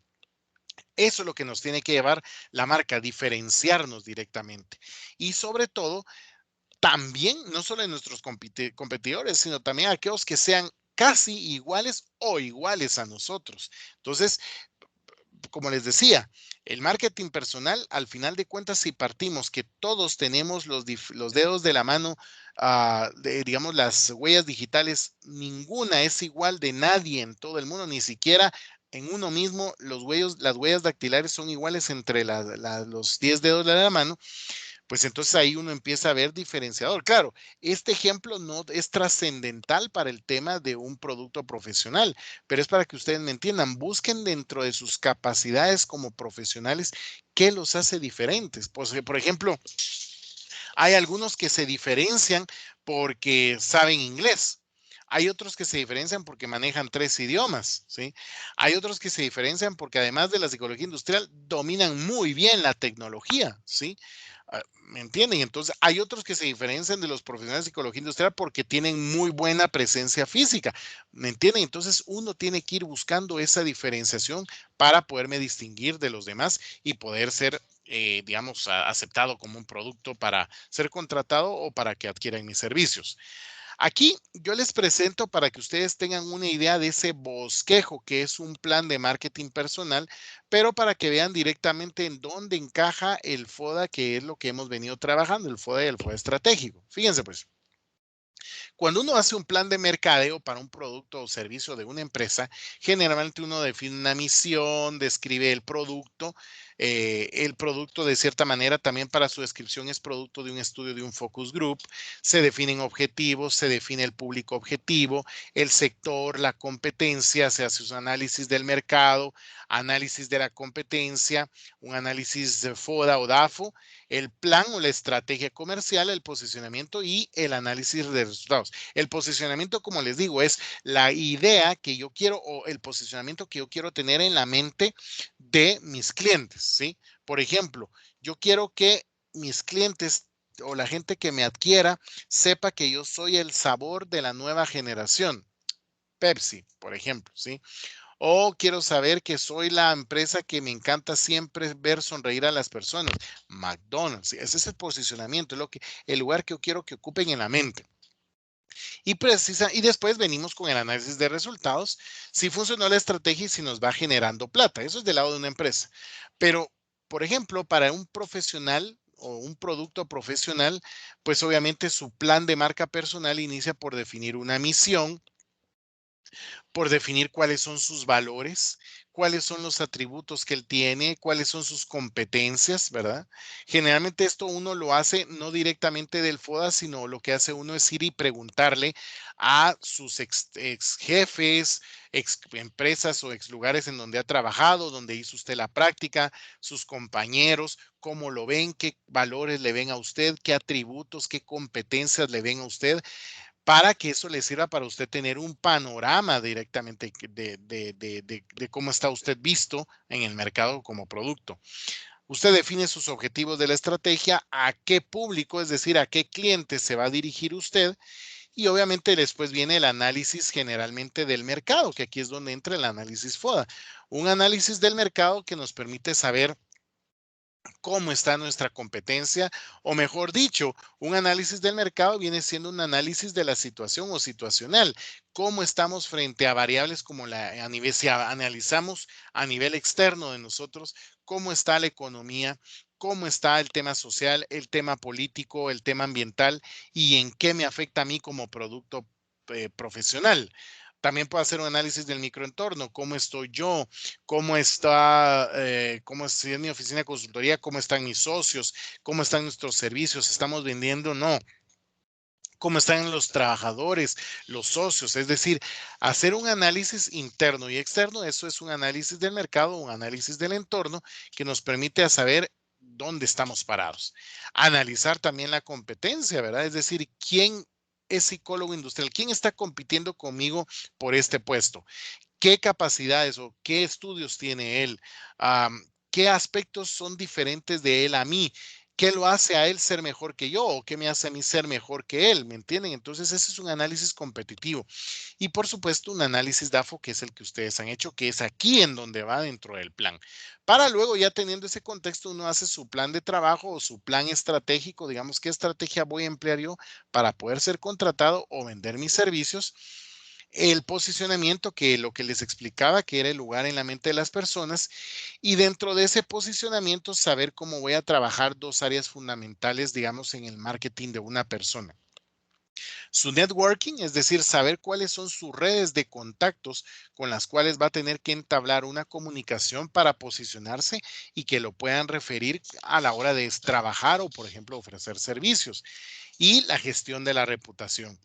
Eso es lo que nos tiene que llevar la marca, diferenciarnos directamente. Y sobre todo, también, no solo en nuestros competidores, sino también aquellos que sean casi iguales o iguales a nosotros. Entonces, como les decía, el marketing personal, al final de cuentas, si partimos que todos tenemos los dedos de la mano, digamos, las huellas digitales, ninguna es igual de nadie en todo el mundo, ni siquiera en uno mismo, las huellas dactilares son iguales entre los 10 dedos de la mano. Pues entonces ahí uno empieza a ver diferenciador. Claro, este ejemplo no es trascendental para el tema de un producto profesional, pero es para que ustedes me entiendan. Busquen dentro de sus capacidades como profesionales qué los hace diferentes. Pues, por ejemplo, hay algunos que se diferencian porque saben inglés. Hay otros que se diferencian porque manejan 3 idiomas, ¿sí? Hay otros que se diferencian porque además de la psicología industrial dominan muy bien la tecnología, ¿sí? ¿Me entienden? Entonces, hay otros que se diferencian de los profesionales de psicología industrial porque tienen muy buena presencia física, ¿me entienden? Entonces, uno tiene que ir buscando esa diferenciación para poderme distinguir de los demás y poder ser, digamos, aceptado como un producto para ser contratado o para que adquieran mis servicios. Aquí yo les presento para que ustedes tengan una idea de ese bosquejo que es un plan de marketing personal, pero para que vean directamente en dónde encaja el FODA, que es lo que hemos venido trabajando, el FODA y el FODA estratégico. Fíjense pues, cuando uno hace un plan de mercadeo para un producto o servicio de una empresa, generalmente uno define una misión, describe el producto, El producto, de cierta manera, también para su descripción es producto de un estudio de un focus group. Se definen objetivos, se define el público objetivo, el sector, la competencia, se hace un análisis del mercado, análisis de la competencia, un análisis de FODA o DAFO, el plan o la estrategia comercial, el posicionamiento y el análisis de resultados. El posicionamiento, como les digo, es la idea que yo quiero o el posicionamiento que yo quiero tener en la mente de mis clientes, ¿sí? Por ejemplo, yo quiero que mis clientes o la gente que me adquiera sepa que yo soy el sabor de la nueva generación. Pepsi, por ejemplo, ¿sí? O quiero saber que soy la empresa que me encanta siempre ver sonreír a las personas. McDonald's, ¿sí? Ese es el posicionamiento, es el lugar que yo quiero que ocupen en la mente. Y después venimos con el análisis de resultados, si funcionó la estrategia y si nos va generando plata. Eso es del lado de una empresa. Pero, por ejemplo, para un profesional o un producto profesional, pues obviamente su plan de marca personal inicia por definir una misión, por definir cuáles son sus valores, cuáles son los atributos que él tiene, cuáles son sus competencias, ¿verdad? Generalmente esto uno lo hace no directamente del FODA, sino lo que hace uno es ir y preguntarle a sus ex jefes, ex empresas o ex lugares en donde ha trabajado, donde hizo usted la práctica, sus compañeros, cómo lo ven, qué valores le ven a usted, qué atributos, qué competencias le ven a usted para que eso le sirva para usted tener un panorama directamente de cómo está usted visto en el mercado como producto. Usted define sus objetivos de la estrategia, a qué público, es decir, a qué cliente se va a dirigir usted y obviamente después viene el análisis generalmente del mercado, que aquí es donde entra el análisis FODA. Un análisis del mercado que nos permite saber cómo está nuestra competencia, o mejor dicho, un análisis del mercado viene siendo un análisis de la situación o situacional, cómo estamos frente a variables como a nivel, si analizamos a nivel externo de nosotros, cómo está la economía, cómo está el tema social, el tema político, el tema ambiental y en qué me afecta a mí como producto profesional. También puedo hacer un análisis del microentorno, cómo estoy yo, cómo es mi oficina de consultoría, cómo están mis socios, cómo están nuestros servicios, estamos vendiendo o no, cómo están los trabajadores, los socios, es decir, hacer un análisis interno y externo, eso es un análisis del mercado, un análisis del entorno que nos permite saber dónde estamos parados. Analizar también la competencia, ¿verdad? Es decir, quién es psicólogo industrial, quién está compitiendo conmigo por este puesto, qué capacidades o qué estudios tiene él, qué aspectos son diferentes de él a mí, qué lo hace a él ser mejor que yo o qué me hace a mí ser mejor que él, ¿me entienden? Entonces ese es un análisis competitivo y por supuesto un análisis DAFO que es el que ustedes han hecho, que es aquí en donde va dentro del plan. Para luego ya teniendo ese contexto uno hace su plan de trabajo o su plan estratégico, digamos qué estrategia voy a emplear yo para poder ser contratado o vender mis servicios, el posicionamiento, que lo que les explicaba, que era el lugar en la mente de las personas, y dentro de ese posicionamiento saber cómo voy a trabajar dos áreas fundamentales, digamos, en el marketing de una persona. Su networking, es decir, saber cuáles son sus redes de contactos con las cuales va a tener que entablar una comunicación para posicionarse y que lo puedan referir a la hora de trabajar o, por ejemplo, ofrecer servicios y la gestión de la reputación.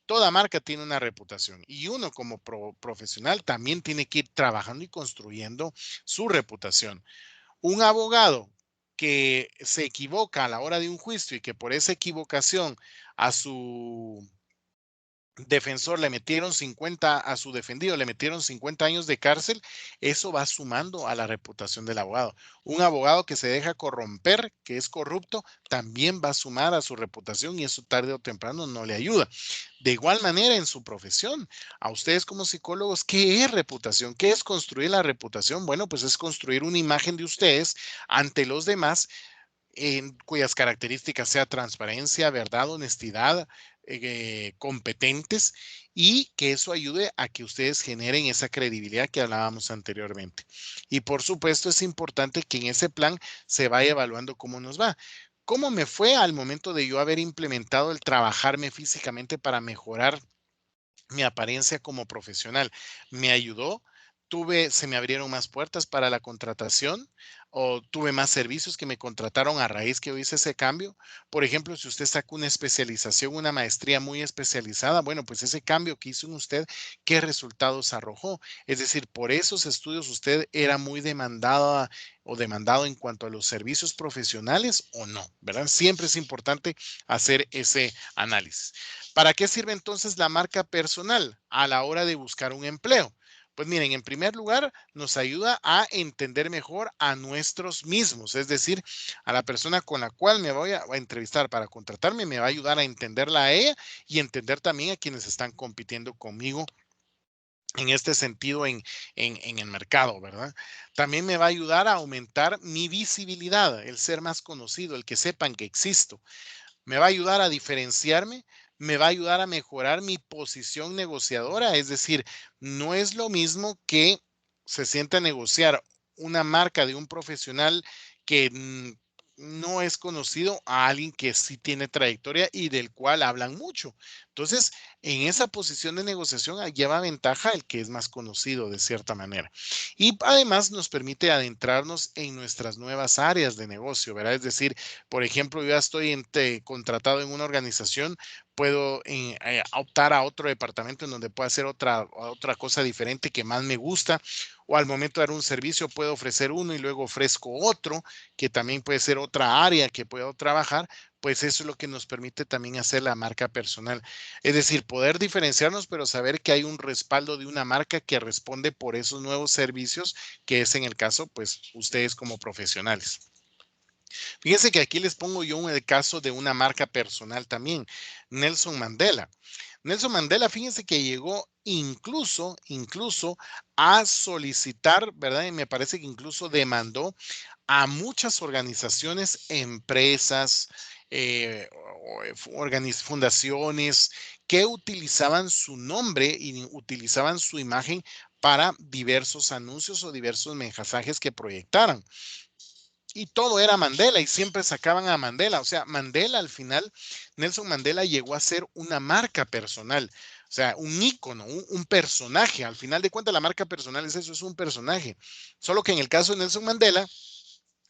Toda marca tiene una reputación y uno como profesional también tiene que ir trabajando y construyendo su reputación. Un abogado que se equivoca a la hora de un juicio y que por esa equivocación a su defensor le metieron 50, a su defendido le metieron 50 años de cárcel, eso va sumando a la reputación del abogado. Un abogado que se deja corromper, que es corrupto, también va a sumar a su reputación y eso tarde o temprano no le ayuda. De igual manera en su profesión, a ustedes como psicólogos, ¿qué es reputación? ¿Qué es construir la reputación? Bueno, pues es construir una imagen de ustedes ante los demás en cuyas características sea transparencia, verdad, honestidad, competentes y que eso ayude a que ustedes generen esa credibilidad que hablábamos anteriormente. Y por supuesto es importante que en ese plan se vaya evaluando cómo nos va. ¿Cómo me fue al momento de yo haber implementado el trabajarme físicamente para mejorar mi apariencia como profesional? ¿Me ayudó? se me abrieron más puertas para la contratación o tuve más servicios que me contrataron a raíz que yo hice ese cambio. Por ejemplo, si usted sacó una especialización, una maestría muy especializada, bueno, pues ese cambio que hizo en usted, ¿qué resultados arrojó? Es decir, por esos estudios usted era muy demandada o demandado en cuanto a los servicios profesionales o no, ¿verdad? Siempre es importante hacer ese análisis. ¿Para qué sirve entonces la marca personal a la hora de buscar un empleo? Pues miren, en primer lugar, nos ayuda a entender mejor a nuestros mismos, es decir, a la persona con la cual me voy a entrevistar para contratarme, me va a ayudar a entenderla a ella y entender también a quienes están compitiendo conmigo en este sentido en el mercado, ¿verdad? También me va a ayudar a aumentar mi visibilidad, el ser más conocido, el que sepan que existo. Me va a ayudar a diferenciarme, me va a ayudar a mejorar mi posición negociadora, es decir, no es lo mismo que se sienta a negociar una marca de un profesional que no es conocido a alguien que sí tiene trayectoria y del cual hablan mucho. Entonces, en esa posición de negociación lleva ventaja el que es más conocido de cierta manera. Y además nos permite adentrarnos en nuestras nuevas áreas de negocio, ¿verdad? Es decir, por ejemplo, yo ya estoy contratado en una organización, puedo optar a otro departamento en donde pueda hacer otra cosa diferente que más me gusta, o al momento de dar un servicio puedo ofrecer uno y luego ofrezco otro, que también puede ser otra área que puedo trabajar, pues eso es lo que nos permite también hacer la marca personal. Es decir, poder diferenciarnos, pero saber que hay un respaldo de una marca que responde por esos nuevos servicios, que es en el caso, pues, ustedes como profesionales. Fíjense que aquí les pongo yo el caso de una marca personal también, Nelson Mandela. Nelson Mandela, fíjense que llegó incluso a solicitar, ¿verdad? Y me parece que incluso demandó a muchas organizaciones, empresas, fundaciones que utilizaban su nombre y utilizaban su imagen para diversos anuncios o diversos mensajes que proyectaran. Y todo era Mandela y siempre sacaban a Mandela. O sea, Mandela al final, Nelson Mandela llegó a ser una marca personal. O sea, un ícono, un personaje. Al final de cuentas, la marca personal es eso, es un personaje. Solo que en el caso de Nelson Mandela,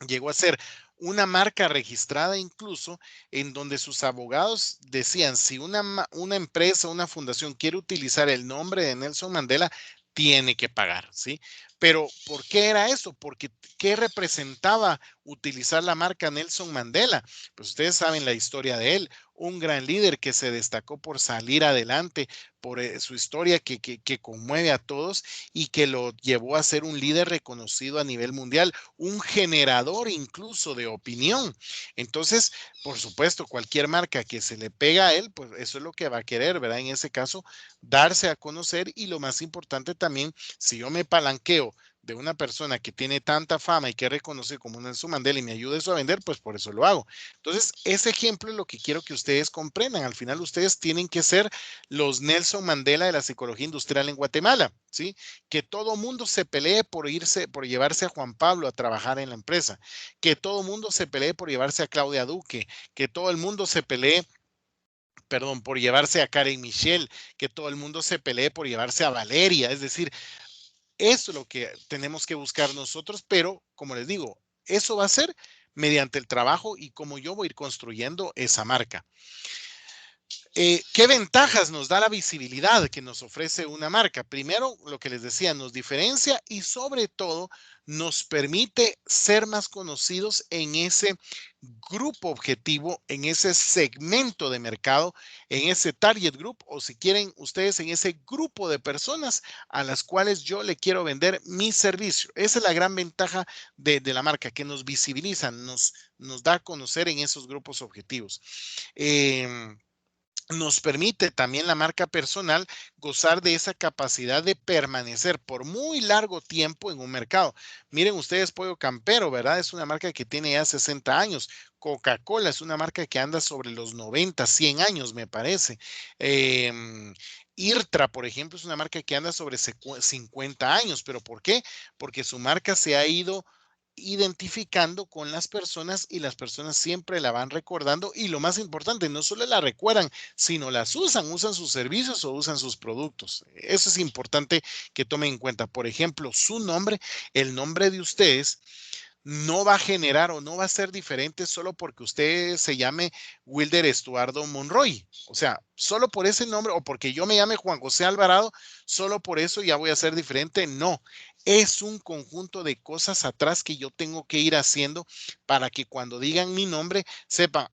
llegó a ser una marca registrada incluso en donde sus abogados decían, si una empresa, una fundación quiere utilizar el nombre de Nelson Mandela, tiene que pagar, ¿sí? Pero ¿por qué era eso? Porque ¿qué representaba utilizar la marca Nelson Mandela? Pues ustedes saben la historia de él, un gran líder que se destacó por salir adelante, por su historia que conmueve a todos y que lo llevó a ser un líder reconocido a nivel mundial, un generador incluso de opinión. Entonces, por supuesto, cualquier marca que se le pega a él, pues eso es lo que va a querer, ¿verdad? En ese caso, darse a conocer y lo más importante también, si yo me palanqueo de una persona que tiene tanta fama y que reconoce como Nelson Mandela y me ayuda eso a vender, pues por eso lo hago. Entonces, ese ejemplo es lo que quiero que ustedes comprendan. Al final, ustedes tienen que ser los Nelson Mandela de la psicología industrial en Guatemala, ¿sí? Que todo mundo se pelee por irse, por llevarse a Juan Pablo a trabajar en la empresa, que todo mundo se pelee por llevarse a Claudia Duque, que todo el mundo se pelee, perdón, por llevarse a Karen Michelle, que todo el mundo se pelee por llevarse a Valeria. Es decir, eso es lo que tenemos que buscar nosotros, pero como les digo, eso va a ser mediante el trabajo y cómo yo voy a ir construyendo esa marca. ¿Qué ventajas nos da la visibilidad que nos ofrece una marca? Primero, lo que les decía, nos diferencia y sobre todo nos permite ser más conocidos en ese grupo objetivo, en ese segmento de mercado, en ese target group o si quieren ustedes en ese grupo de personas a las cuales yo le quiero vender mi servicio. Esa es la gran ventaja de la marca, que nos visibiliza, nos da a conocer en esos grupos objetivos. Nos permite también la marca personal gozar de esa capacidad de permanecer por muy largo tiempo en un mercado. Miren ustedes, Pollo Campero, ¿verdad? Es una marca que tiene ya 60 años. Coca-Cola es una marca que anda sobre los 90, 100 años, me parece. IRTRA, por ejemplo, es una marca que anda sobre 50 años. ¿Pero por qué? Porque su marca se ha ido identificando con las personas y las personas siempre la van recordando y lo más importante, no solo la recuerdan, sino las usan sus servicios o usan sus productos. Eso es importante que tomen en cuenta. Por ejemplo, su nombre, el nombre de ustedes no va a generar o no va a ser diferente solo porque usted se llame Wilder Estuardo Monroy. O sea, solo por ese nombre o porque yo me llame Juan José Alvarado, solo por eso ya voy a ser diferente. No, es un conjunto de cosas atrás que yo tengo que ir haciendo para que cuando digan mi nombre sepan,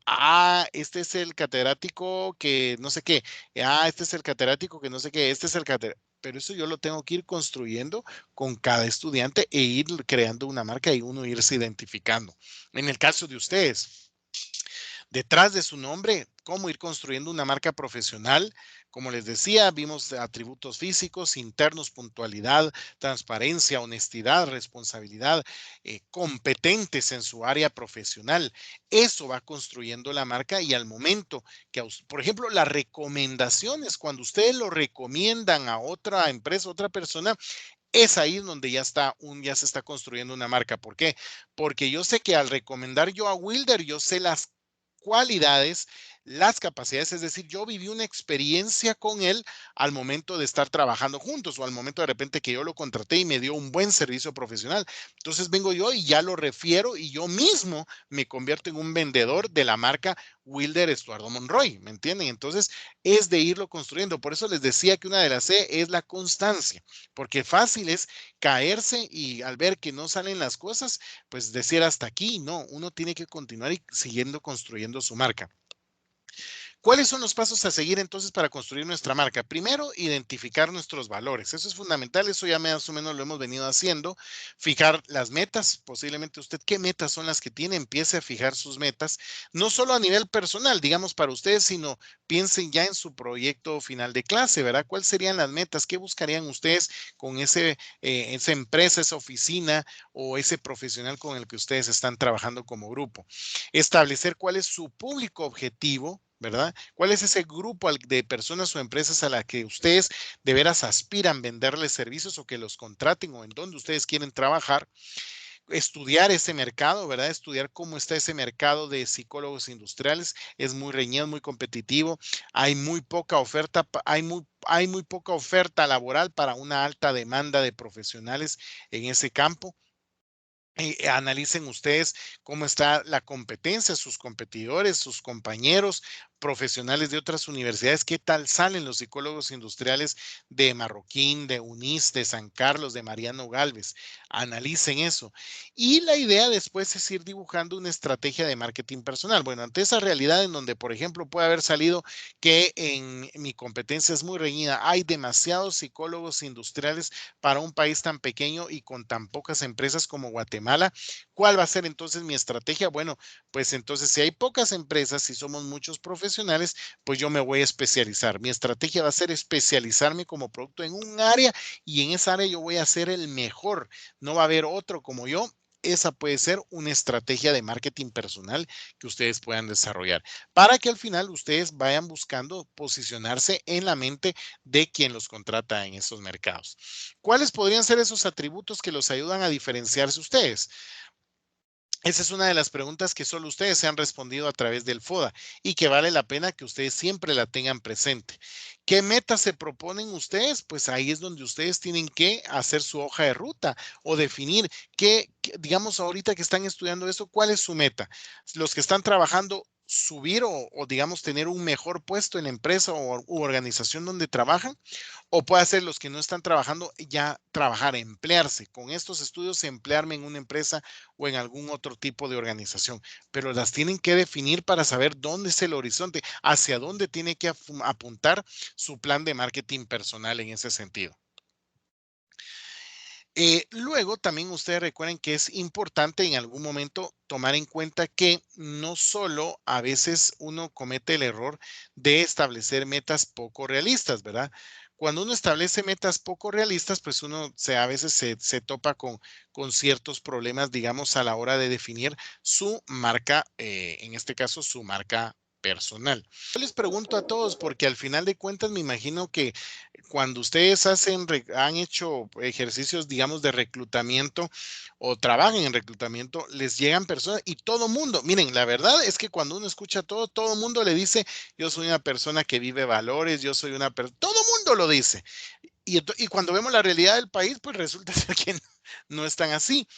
este es el catedrático que no sé qué, este es el catedrático que no sé qué, este es el catedrático. Pero eso yo lo tengo que ir construyendo con cada estudiante e ir creando una marca y uno irse identificando. En el caso de ustedes, detrás de su nombre, cómo ir construyendo una marca profesional. Como les decía, vimos atributos físicos, internos, puntualidad, transparencia, honestidad, responsabilidad, competentes en su área profesional. Eso va construyendo la marca y al momento que, por ejemplo, las recomendaciones, cuando ustedes lo recomiendan a otra empresa, otra persona, es ahí donde ya se está construyendo una marca. ¿Por qué? Porque yo sé que al recomendar yo a Wilder, yo sé las cualidades, las capacidades, es decir, yo viví una experiencia con él al momento de estar trabajando juntos o al momento de repente que yo lo contraté y me dio un buen servicio profesional. Entonces vengo yo y ya lo refiero y yo mismo me convierto en un vendedor de la marca Wilder Estuardo Monroy, ¿me entienden? Entonces es de irlo construyendo. Por eso les decía que una de las C es la constancia, porque fácil es caerse y al ver que no salen las cosas, pues decir hasta aquí, no, uno tiene que continuar y siguiendo construyendo su marca. ¿Cuáles son los pasos a seguir entonces para construir nuestra marca? Primero, identificar nuestros valores. Eso es fundamental, eso ya más o menos lo hemos venido haciendo. Fijar las metas, posiblemente usted, ¿qué metas son las que tiene? Empiece a fijar sus metas, no solo a nivel personal, digamos para ustedes, sino piensen ya en su proyecto final de clase, ¿verdad? ¿Cuáles serían las metas? ¿Qué buscarían ustedes con esa empresa, esa oficina o ese profesional con el que ustedes están trabajando como grupo? Establecer cuál es su público objetivo, ¿verdad? ¿Cuál es ese grupo de personas o empresas a la que ustedes de veras aspiran venderles servicios o que los contraten o en donde ustedes quieren trabajar? Estudiar ese mercado, ¿verdad? Estudiar cómo está ese mercado de psicólogos industriales. Es muy reñido, muy competitivo. Hay muy poca oferta, hay muy poca oferta laboral para una alta demanda de profesionales en ese campo. Analicen ustedes cómo está la competencia, sus competidores, sus compañeros profesionales de otras universidades, qué tal salen los psicólogos industriales de Marroquín, de UNIS, de San Carlos, de Mariano Galvez. Analicen eso. Y la idea después es ir dibujando una estrategia de marketing personal. Bueno, ante esa realidad en donde, por ejemplo, puede haber salido que en mi competencia es muy reñida, hay demasiados psicólogos industriales para un país tan pequeño y con tan pocas empresas como Guatemala. ¿Cuál va a ser entonces mi estrategia? Bueno, pues entonces si hay pocas empresas y somos muchos profesionales, pues yo me voy a especializar. Mi estrategia va a ser especializarme como producto en un área y en esa área yo voy a ser el mejor. No va a haber otro como yo. Esa puede ser una estrategia de marketing personal que ustedes puedan desarrollar para que al final ustedes vayan buscando posicionarse en la mente de quien los contrata en esos mercados. ¿Cuáles podrían ser esos atributos que los ayudan a diferenciarse ustedes? Esa es una de las preguntas que solo ustedes se han respondido a través del FODA y que vale la pena que ustedes siempre la tengan presente. ¿Qué metas se proponen ustedes? Pues ahí es donde ustedes tienen que hacer su hoja de ruta o definir digamos, ahorita que están estudiando esto, ¿cuál es su meta? Los que están trabajando, subir o digamos, tener un mejor puesto en la empresa o u organización donde trabajan, o puede ser los que no están trabajando, ya trabajar, emplearse. Con estos estudios, emplearme en una empresa o en algún otro tipo de organización, pero las tienen que definir para saber dónde es el horizonte, hacia dónde tiene que apuntar su plan de marketing personal en ese sentido. Luego, también ustedes recuerden que es importante en algún momento tomar en cuenta que no solo a veces uno comete el error de establecer metas poco realistas, ¿verdad? Cuando uno establece metas poco realistas, pues uno a veces se topa con ciertos problemas, digamos, a la hora de definir su marca, en este caso, su marca personal. Yo les pregunto a todos, porque al final de cuentas me imagino que cuando ustedes han hecho ejercicios, digamos, de reclutamiento o trabajan en reclutamiento, les llegan personas y todo mundo, miren, la verdad es que cuando uno escucha todo mundo le dice, yo soy una persona que vive valores, yo soy una persona, todo mundo lo dice. Y cuando vemos la realidad del país, pues resulta ser que no es tan así.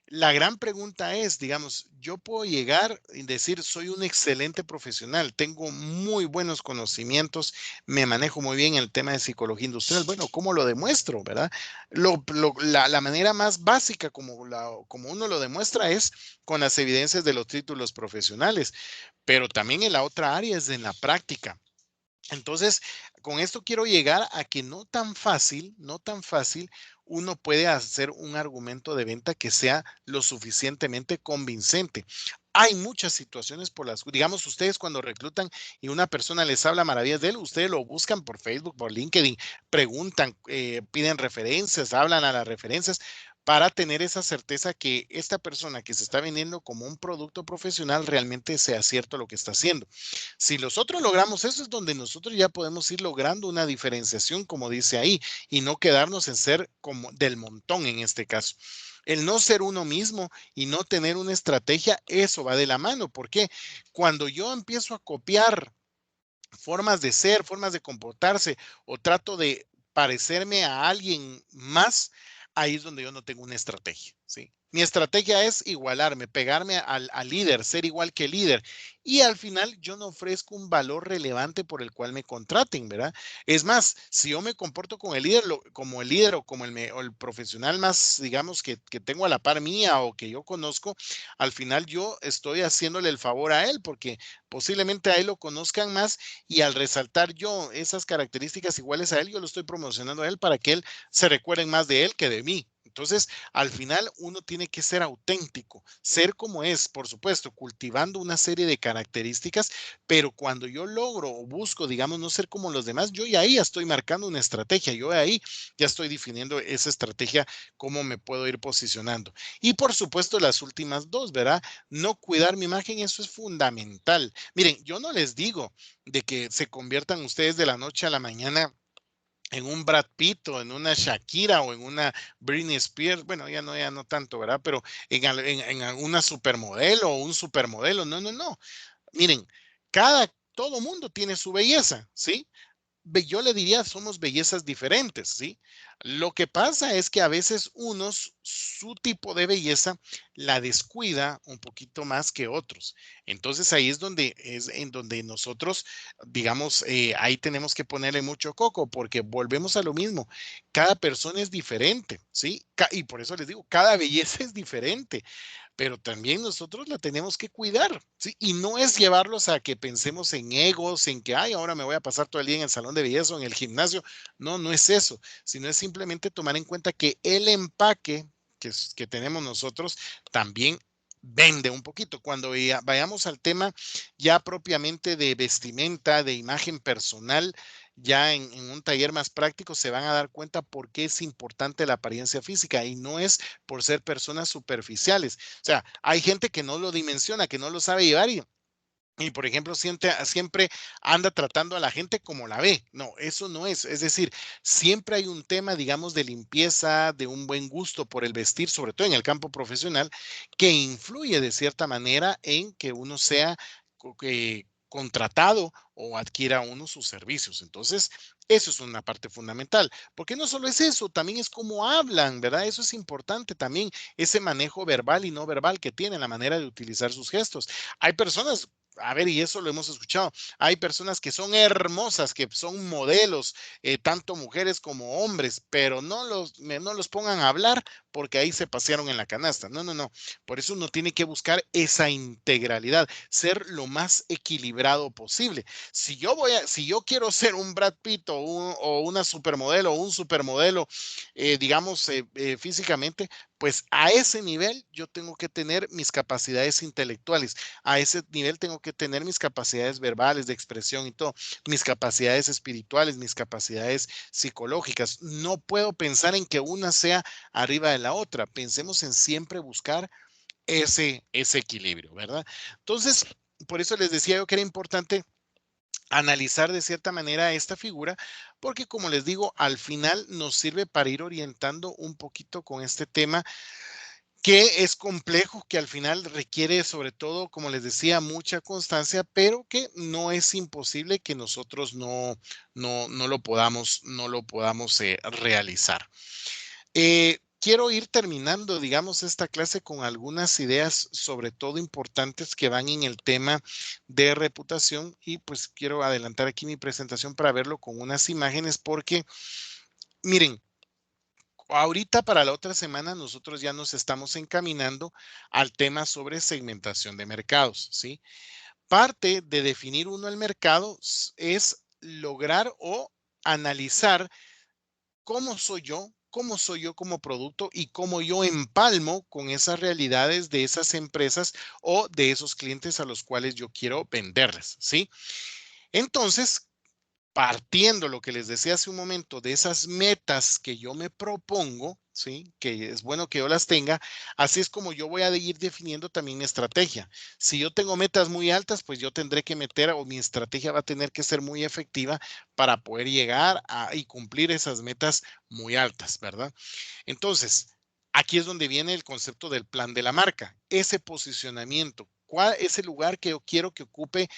La gran pregunta es, digamos, yo puedo llegar y decir, soy un excelente profesional, tengo muy buenos conocimientos, me manejo muy bien el tema de psicología industrial. Bueno, ¿cómo lo demuestro, verdad? La manera más básica como uno lo demuestra es con las evidencias de los títulos profesionales, pero también en la otra área es en la práctica. Entonces, con esto quiero llegar a que no tan fácil, uno puede hacer un argumento de venta que sea lo suficientemente convincente. Hay muchas situaciones por las, digamos, ustedes cuando reclutan y una persona les habla maravillas de él, ustedes lo buscan por Facebook, por LinkedIn, preguntan, piden referencias, hablan a las referencias para tener esa certeza que esta persona que se está vendiendo como un producto profesional realmente sea cierto lo que está haciendo. Si nosotros logramos eso, es donde nosotros ya podemos ir logrando una diferenciación, como dice ahí, y no quedarnos en ser como del montón en este caso. El no ser uno mismo y no tener una estrategia, eso va de la mano. ¿Por qué? Cuando yo empiezo a copiar formas de ser, formas de comportarse o trato de parecerme a alguien más, ahí es donde yo no tengo una estrategia, ¿sí? Mi estrategia es igualarme, pegarme al líder, ser igual que el líder. Y al final yo no ofrezco un valor relevante por el cual me contraten, ¿verdad? Es más, si yo me comporto con el líder, como el líder o como o el profesional más, digamos, que tengo a la par mía o que yo conozco, al final yo estoy haciéndole el favor a él porque posiblemente a él lo conozcan más y al resaltar yo esas características iguales a él, yo lo estoy promocionando a él para que él se recuerden más de él que de mí. Entonces, al final uno tiene que ser auténtico, ser como es, por supuesto, cultivando una serie de características, pero cuando yo logro o busco, digamos, no ser como los demás, yo ya ahí ya estoy marcando una estrategia, yo ahí ya estoy definiendo esa estrategia, cómo me puedo ir posicionando. Y por supuesto, las últimas dos, ¿verdad? No cuidar mi imagen, eso es fundamental. Miren, yo no les digo de que se conviertan ustedes de la noche a la mañana en un Brad Pitt o en una Shakira o en una Britney Spears, bueno, ya no tanto, ¿verdad? Pero en una supermodelo o un supermodelo, no, no, no. Miren, todo mundo tiene su belleza, ¿sí? Yo le diría, somos bellezas diferentes, ¿sí? Lo que pasa es que a veces unos, su tipo de belleza la descuida un poquito más que otros. Entonces ahí es en donde nosotros, digamos, ahí tenemos que ponerle mucho coco porque volvemos a lo mismo. Cada persona es diferente, ¿sí? Y por eso les digo, cada belleza es diferente, pero también nosotros la tenemos que cuidar, ¿sí? Y no es llevarlos a que pensemos en egos, en que, ay, ahora me voy a pasar todo el día en el salón de belleza o en el gimnasio. No, no es eso, sino es simplemente tomar en cuenta que el empaque que tenemos nosotros también vende un poquito. Cuando vayamos al tema ya propiamente de vestimenta, de imagen personal, ya en un taller más práctico se van a dar cuenta por qué es importante la apariencia física y no es por ser personas superficiales. O sea, hay gente que no lo dimensiona, que no lo sabe llevar y por ejemplo, siempre anda tratando a la gente como la ve. No, eso no es. Es decir, siempre hay un tema, digamos, de limpieza, de un buen gusto por el vestir, sobre todo en el campo profesional, que influye de cierta manera en que uno sea contratado o adquiera uno sus servicios. Entonces, eso es una parte fundamental, porque no solo es eso, también es cómo hablan, ¿verdad? Eso es importante también, ese manejo verbal y no verbal que tienen, la manera de utilizar sus gestos. Hay personas, a ver, y eso lo hemos escuchado, hay personas que son hermosas, que son modelos, tanto mujeres como hombres, pero no los pongan a hablar porque ahí se pasearon en la canasta. No, no, no. Por eso uno tiene que buscar esa integralidad, ser lo más equilibrado posible. Si yo quiero ser un Brad Pitt o una supermodelo o un supermodelo, digamos, físicamente, pues a ese nivel yo tengo que tener mis capacidades intelectuales, a ese nivel tengo que tener mis capacidades verbales de expresión y todo, mis capacidades espirituales, mis capacidades psicológicas. No puedo pensar en que una sea arriba de la otra. Pensemos en siempre buscar ese equilibrio, ¿verdad? Entonces, por eso les decía yo que era importante analizar de cierta manera esta figura, porque como les digo, al final nos sirve para ir orientando un poquito con este tema que es complejo, que al final requiere sobre todo, como les decía, mucha constancia, pero que no es imposible que nosotros no lo podamos realizar. Quiero ir terminando, digamos, esta clase con algunas ideas, sobre todo importantes, que van en el tema de reputación y pues quiero adelantar aquí mi presentación para verlo con unas imágenes porque, miren, ahorita para la otra semana nosotros ya nos estamos encaminando al tema sobre segmentación de mercados, ¿sí? Parte de definir uno el mercado es lograr o analizar cómo soy yo como producto y cómo yo empalmo con esas realidades de esas empresas o de esos clientes a los cuales yo quiero venderles, ¿sí? Entonces, partiendo lo que les decía hace un momento de esas metas que yo me propongo, ¿sí? Que es bueno que yo las tenga, así es como yo voy a ir definiendo también mi estrategia. Si yo tengo metas muy altas, pues yo tendré que meter o mi estrategia va a tener que ser muy efectiva para poder llegar a y cumplir esas metas muy altas, ¿verdad? Entonces, aquí es donde viene el concepto del plan de la marca, ese posicionamiento. ¿Cuál es el lugar que yo quiero que ocupe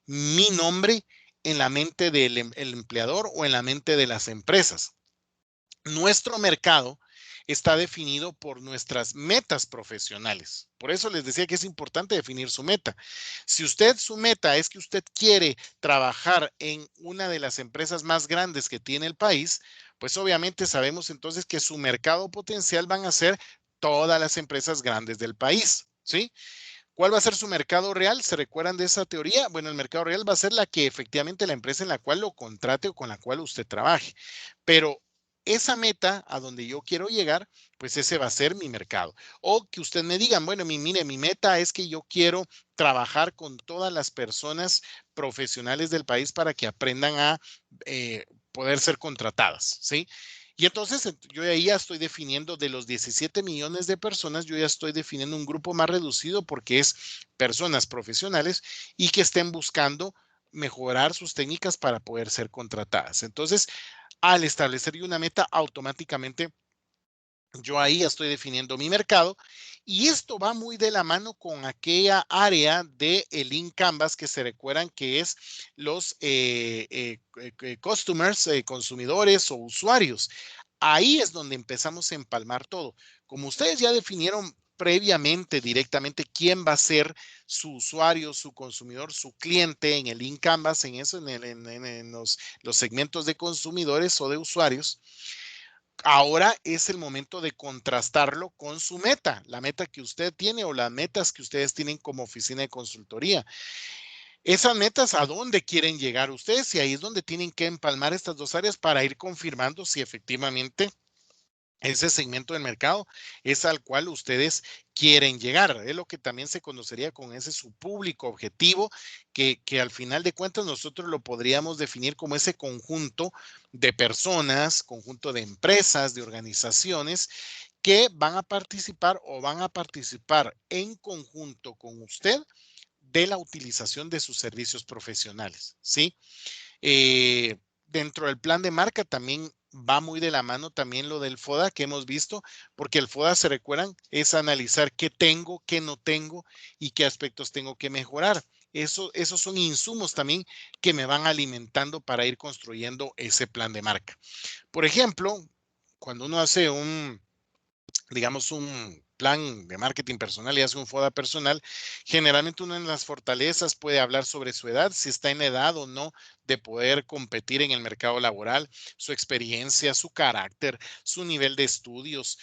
mi nombre en la mente del el empleador o en la mente de las empresas? Nuestro mercado está definido por nuestras metas profesionales. Por eso les decía que es importante definir su meta. Si usted, su meta es que usted quiere trabajar en una de las empresas más grandes que tiene el país, pues obviamente sabemos entonces que su mercado potencial van a ser todas las empresas grandes del país, ¿sí? ¿Cuál va a ser su mercado real? ¿Se recuerdan de esa teoría? Bueno, el mercado real va a ser la que efectivamente la empresa en la cual lo contrate o con la cual usted trabaje. Pero esa meta a donde yo quiero llegar, pues ese va a ser mi mercado. O que usted me diga, bueno, mire, mi meta es que yo quiero trabajar con todas las personas profesionales del país para que aprendan a poder ser contratadas, ¿sí? Y entonces yo ahí ya estoy definiendo de los 17 millones de personas, yo ya estoy definiendo un grupo más reducido porque es personas profesionales y que estén buscando mejorar sus técnicas para poder ser contratadas. Entonces, al establecer una meta, automáticamente yo ahí ya estoy definiendo mi mercado y esto va muy de la mano con aquella área de el Lean Canvas que se recuerdan que es los customers, consumidores o usuarios. Ahí es donde empezamos a empalmar todo. Como ustedes ya definieron previamente directamente quién va a ser su usuario, su consumidor, su cliente en el Lean Canvas, en eso, en los segmentos de consumidores o de usuarios, ahora es el momento de contrastarlo con su meta, la meta que usted tiene o las metas que ustedes tienen como oficina de consultoría. Esas metas, ¿a dónde quieren llegar ustedes? Y ahí es donde tienen que empalmar estas dos áreas para ir confirmando si efectivamente ese segmento del mercado es al cual ustedes quieren llegar. Es lo que también se conocería con ese su público objetivo, que al final de cuentas nosotros lo podríamos definir como ese conjunto de personas, conjunto de empresas, de organizaciones que van a participar o van a participar en conjunto con usted de la utilización de sus servicios profesionales, ¿sí? Dentro del plan de marca también va muy de la mano también lo del FODA que hemos visto, porque el FODA, se recuerdan, es analizar qué tengo, qué no tengo y qué aspectos tengo que mejorar. Esos son insumos también que me van alimentando para ir construyendo ese plan de marca. Por ejemplo, cuando uno hace digamos, un plan de marketing personal y hace un FODA personal, generalmente uno en las fortalezas puede hablar sobre su edad, si está en edad o no de poder competir en el mercado laboral, su experiencia, su carácter, su nivel de estudios,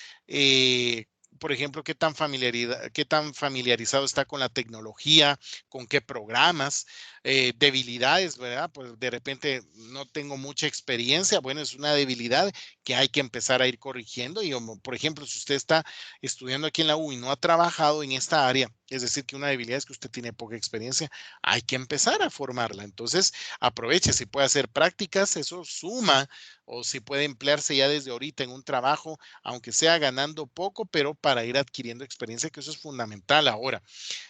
por ejemplo, qué tan familiarizado está con la tecnología, con qué programas, debilidades, ¿verdad? Pues de repente no tengo mucha experiencia, bueno, es una debilidad que hay que empezar a ir corrigiendo. Y como, por ejemplo, si usted está estudiando aquí en la U y no ha trabajado en esta área, es decir, que una debilidad es que usted tiene poca experiencia, hay que empezar a formarla. Entonces, aproveche, si puede hacer prácticas, eso suma, o si puede emplearse ya desde ahorita en un trabajo, aunque sea ganando poco, pero para ir adquiriendo experiencia, que eso es fundamental ahora.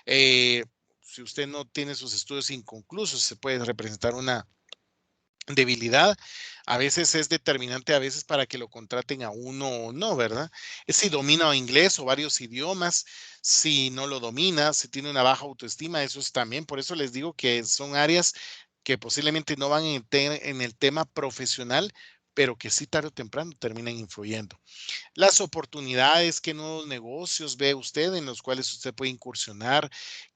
Eh, si usted no tiene sus estudios inconclusos, se puede representar una debilidad. A veces es determinante, a veces para que lo contraten a uno o no, ¿verdad? Es si domina inglés o varios idiomas, si no lo domina, si tiene una baja autoestima, eso es también. Por eso les digo que son áreas que posiblemente no van en el tema profesional, pero que sí tarde o temprano terminan influyendo. Las oportunidades, qué nuevos negocios ve usted en los cuales usted puede incursionar,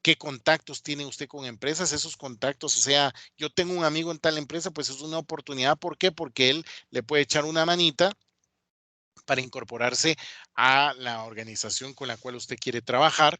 qué contactos tiene usted con empresas, esos contactos, o sea, yo tengo un amigo en tal empresa, pues es una oportunidad. ¿Por qué? Porque él le puede echar una manita para incorporarse a la organización con la cual usted quiere trabajar.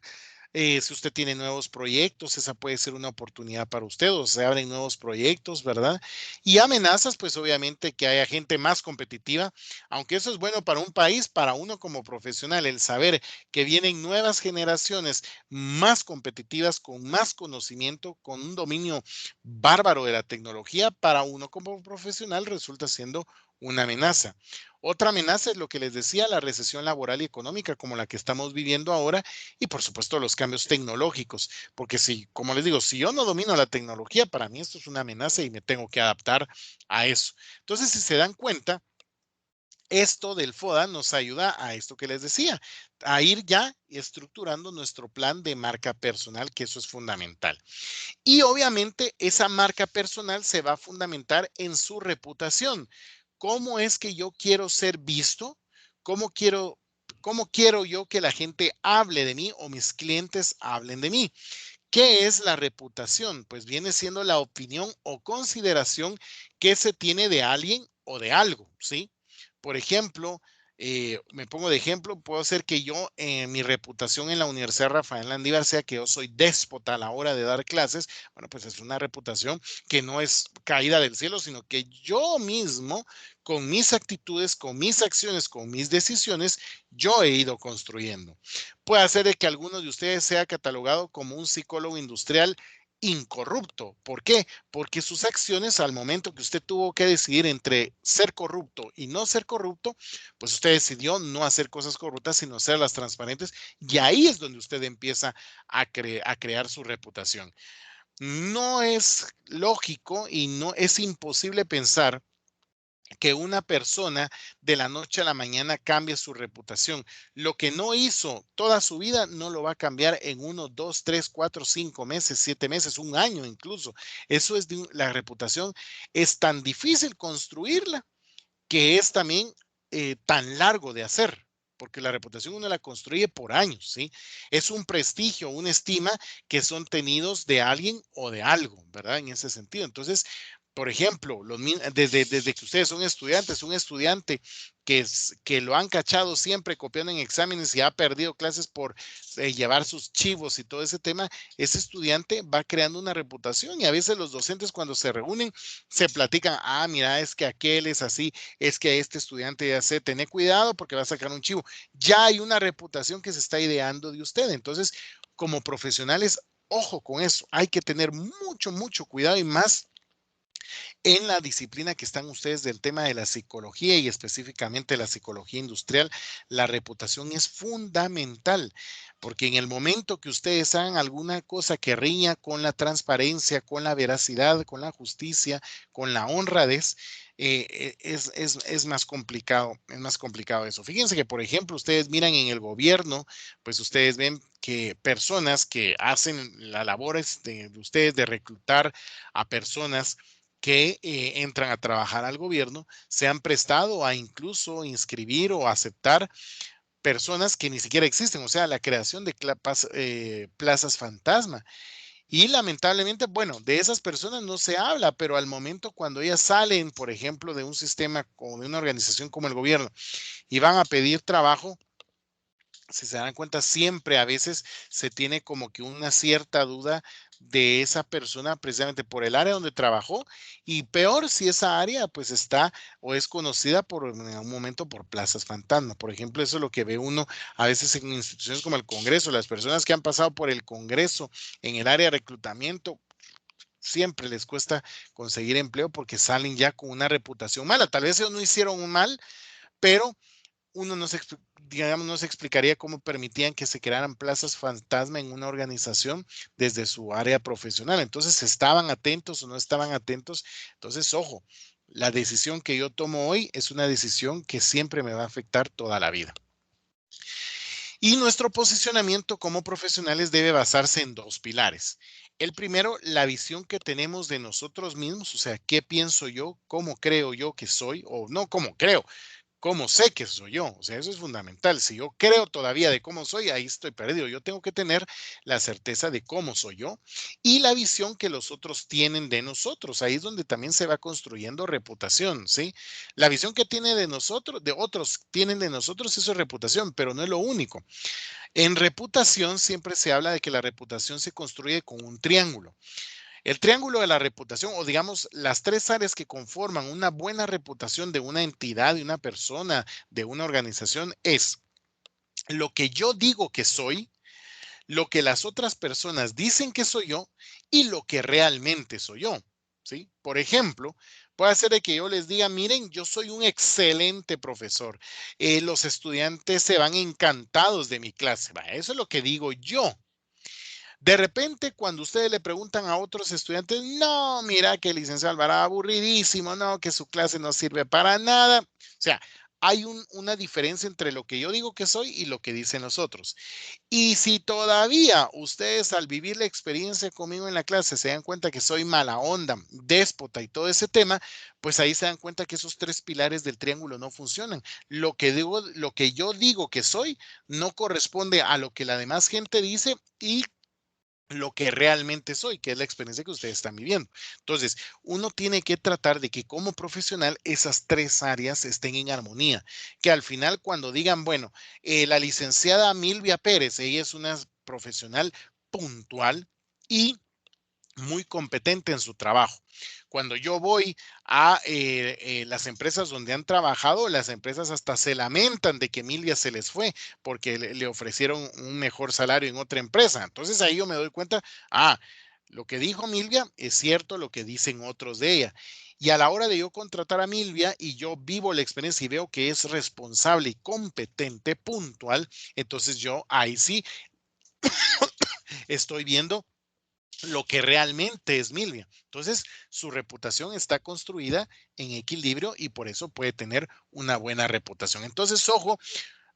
Si usted tiene nuevos proyectos, esa puede ser una oportunidad para usted, o se abren nuevos proyectos, ¿verdad? Y amenazas, pues obviamente que haya gente más competitiva, aunque eso es bueno para un país, para uno como profesional, el saber que vienen nuevas generaciones más competitivas, con más conocimiento, con un dominio bárbaro de la tecnología, para uno como profesional resulta siendo una amenaza. Otra amenaza es lo que les decía, la recesión laboral y económica como la que estamos viviendo ahora y por supuesto los cambios tecnológicos, porque si, como les digo, si yo no domino la tecnología, para mí esto es una amenaza y me tengo que adaptar a eso. Entonces, si se dan cuenta, esto del FODA nos ayuda a esto que les decía, a ir ya estructurando nuestro plan de marca personal, que eso es fundamental. Y obviamente esa marca personal se va a fundamentar en su reputación. ¿Cómo es que yo quiero ser visto? ¿Cómo quiero, cómo quiero yo que la gente hable de mí o mis clientes hablen de mí? ¿Qué es la reputación? Pues viene siendo la opinión o consideración que se tiene de alguien o de algo, ¿sí? Por ejemplo, me pongo de ejemplo, puedo ser que yo, mi reputación en la Universidad Rafael Landívar sea que yo soy déspota a la hora de dar clases. Bueno, pues es una reputación que no es caída del cielo, sino que yo mismo, con mis actitudes, con mis acciones, con mis decisiones, yo he ido construyendo. Puede ser de que alguno de ustedes sea catalogado como un psicólogo industrial incorrupto. ¿Por qué? Porque sus acciones al momento que usted tuvo que decidir entre ser corrupto y no ser corrupto, pues usted decidió no hacer cosas corruptas, sino hacerlas transparentes. Y ahí es donde usted empieza a crear su reputación. No es lógico y no es imposible pensar que una persona de la noche a la mañana cambie su reputación. Lo que no hizo toda su vida no lo va a cambiar en 1, 2, 3, 4, 5 meses, 7 meses, un año incluso. Eso es la reputación. Es tan difícil construirla que es también tan largo de hacer. Porque la reputación uno la construye por años, ¿sí? Es un prestigio, una estima que son tenidos de alguien o de algo, ¿verdad? En ese sentido. Entonces, por ejemplo, desde que ustedes son estudiantes, un estudiante que lo han cachado siempre copiando en exámenes y ha perdido clases por llevar sus chivos y todo ese tema, ese estudiante va creando una reputación y a veces los docentes cuando se reúnen se platican, ah, mira, es que aquel es así, es que este estudiante ya sé, tené cuidado porque va a sacar un chivo. Ya hay una reputación que se está ideando de usted. Entonces, como profesionales, ojo con eso, hay que tener mucho, mucho cuidado y más en la disciplina que están ustedes del tema de la psicología y específicamente la psicología industrial, la reputación es fundamental, porque en el momento que ustedes hagan alguna cosa que riña con la transparencia, con la veracidad, con la justicia, con la honradez, es más complicado eso. Fíjense que, por ejemplo, ustedes miran en el gobierno, pues ustedes ven que personas que hacen la labor de ustedes de reclutar a personas que entran a trabajar al gobierno se han prestado a incluso inscribir o aceptar personas que ni siquiera existen, o sea, la creación de plazas fantasma. Y lamentablemente, bueno, de esas personas no se habla, pero al momento cuando ellas salen, por ejemplo, de un sistema o de una organización como el gobierno y van a pedir trabajo, si se dan cuenta, siempre a veces se tiene como que una cierta duda de esa persona precisamente por el área donde trabajó y peor si esa área pues está o es conocida por en algún momento por plazas fantasma. Por ejemplo, eso es lo que ve uno a veces en instituciones como el Congreso. Las personas que han pasado por el Congreso en el área de reclutamiento siempre les cuesta conseguir empleo porque salen ya con una reputación mala. Tal vez ellos no hicieron un mal, pero uno no se, digamos, no se explicaría cómo permitían que se crearan plazas fantasma en una organización desde su área profesional. Entonces, ¿estaban atentos o no estaban atentos? Entonces, ojo, la decisión que yo tomo hoy es una decisión que siempre me va a afectar toda la vida. Y nuestro posicionamiento como profesionales debe basarse en dos pilares. El primero, la visión que tenemos de nosotros mismos, o sea, qué pienso yo, cómo creo yo que soy, o no cómo creo, cómo sé que soy yo. O sea, eso es fundamental. Si yo creo todavía de cómo soy, ahí estoy perdido. Yo tengo que tener la certeza de cómo soy yo y la visión que los otros tienen de nosotros. Ahí es donde también se va construyendo reputación, ¿sí? La visión que tiene de nosotros, de otros tienen de nosotros, eso es reputación, pero no es lo único. En reputación siempre se habla de que la reputación se construye con un triángulo. El triángulo de la reputación, o digamos las tres áreas que conforman una buena reputación de una entidad, de una persona, de una organización, es lo que yo digo que soy, lo que las otras personas dicen que soy yo y lo que realmente soy yo. ¿Sí? Por ejemplo, puede ser de que yo les diga, miren, yo soy un excelente profesor. Los estudiantes se van encantados de mi clase. Va, eso es lo que digo yo. De repente, cuando ustedes le preguntan a otros estudiantes, no, mira que el licenciado Alvarado aburridísimo, no, que su clase no sirve para nada. O sea, hay una diferencia entre lo que yo digo que soy y lo que dicen los otros. Y si todavía ustedes al vivir la experiencia conmigo en la clase se dan cuenta que soy mala onda, déspota y todo ese tema, pues ahí se dan cuenta que esos tres pilares del triángulo no funcionan. Lo que digo, lo que yo digo que soy no corresponde a lo que la demás gente dice y lo que realmente soy, que es la experiencia que ustedes están viviendo. Entonces, uno tiene que tratar de que como profesional esas tres áreas estén en armonía, que al final cuando digan, bueno, la licenciada Milvia Pérez, ella es una profesional puntual y muy competente en su trabajo. Cuando yo voy a las empresas donde han trabajado, las empresas hasta se lamentan de que Emilia se les fue porque le ofrecieron un mejor salario en otra empresa. Entonces ahí yo me doy cuenta, lo que dijo Milvia es cierto, lo que dicen otros de ella. Y a la hora de yo contratar a Milvia y yo vivo la experiencia y veo que es responsable y competente, puntual, entonces yo ahí sí estoy viendo lo que realmente es Milvia. Entonces, su reputación está construida en equilibrio y por eso puede tener una buena reputación. Entonces, ojo,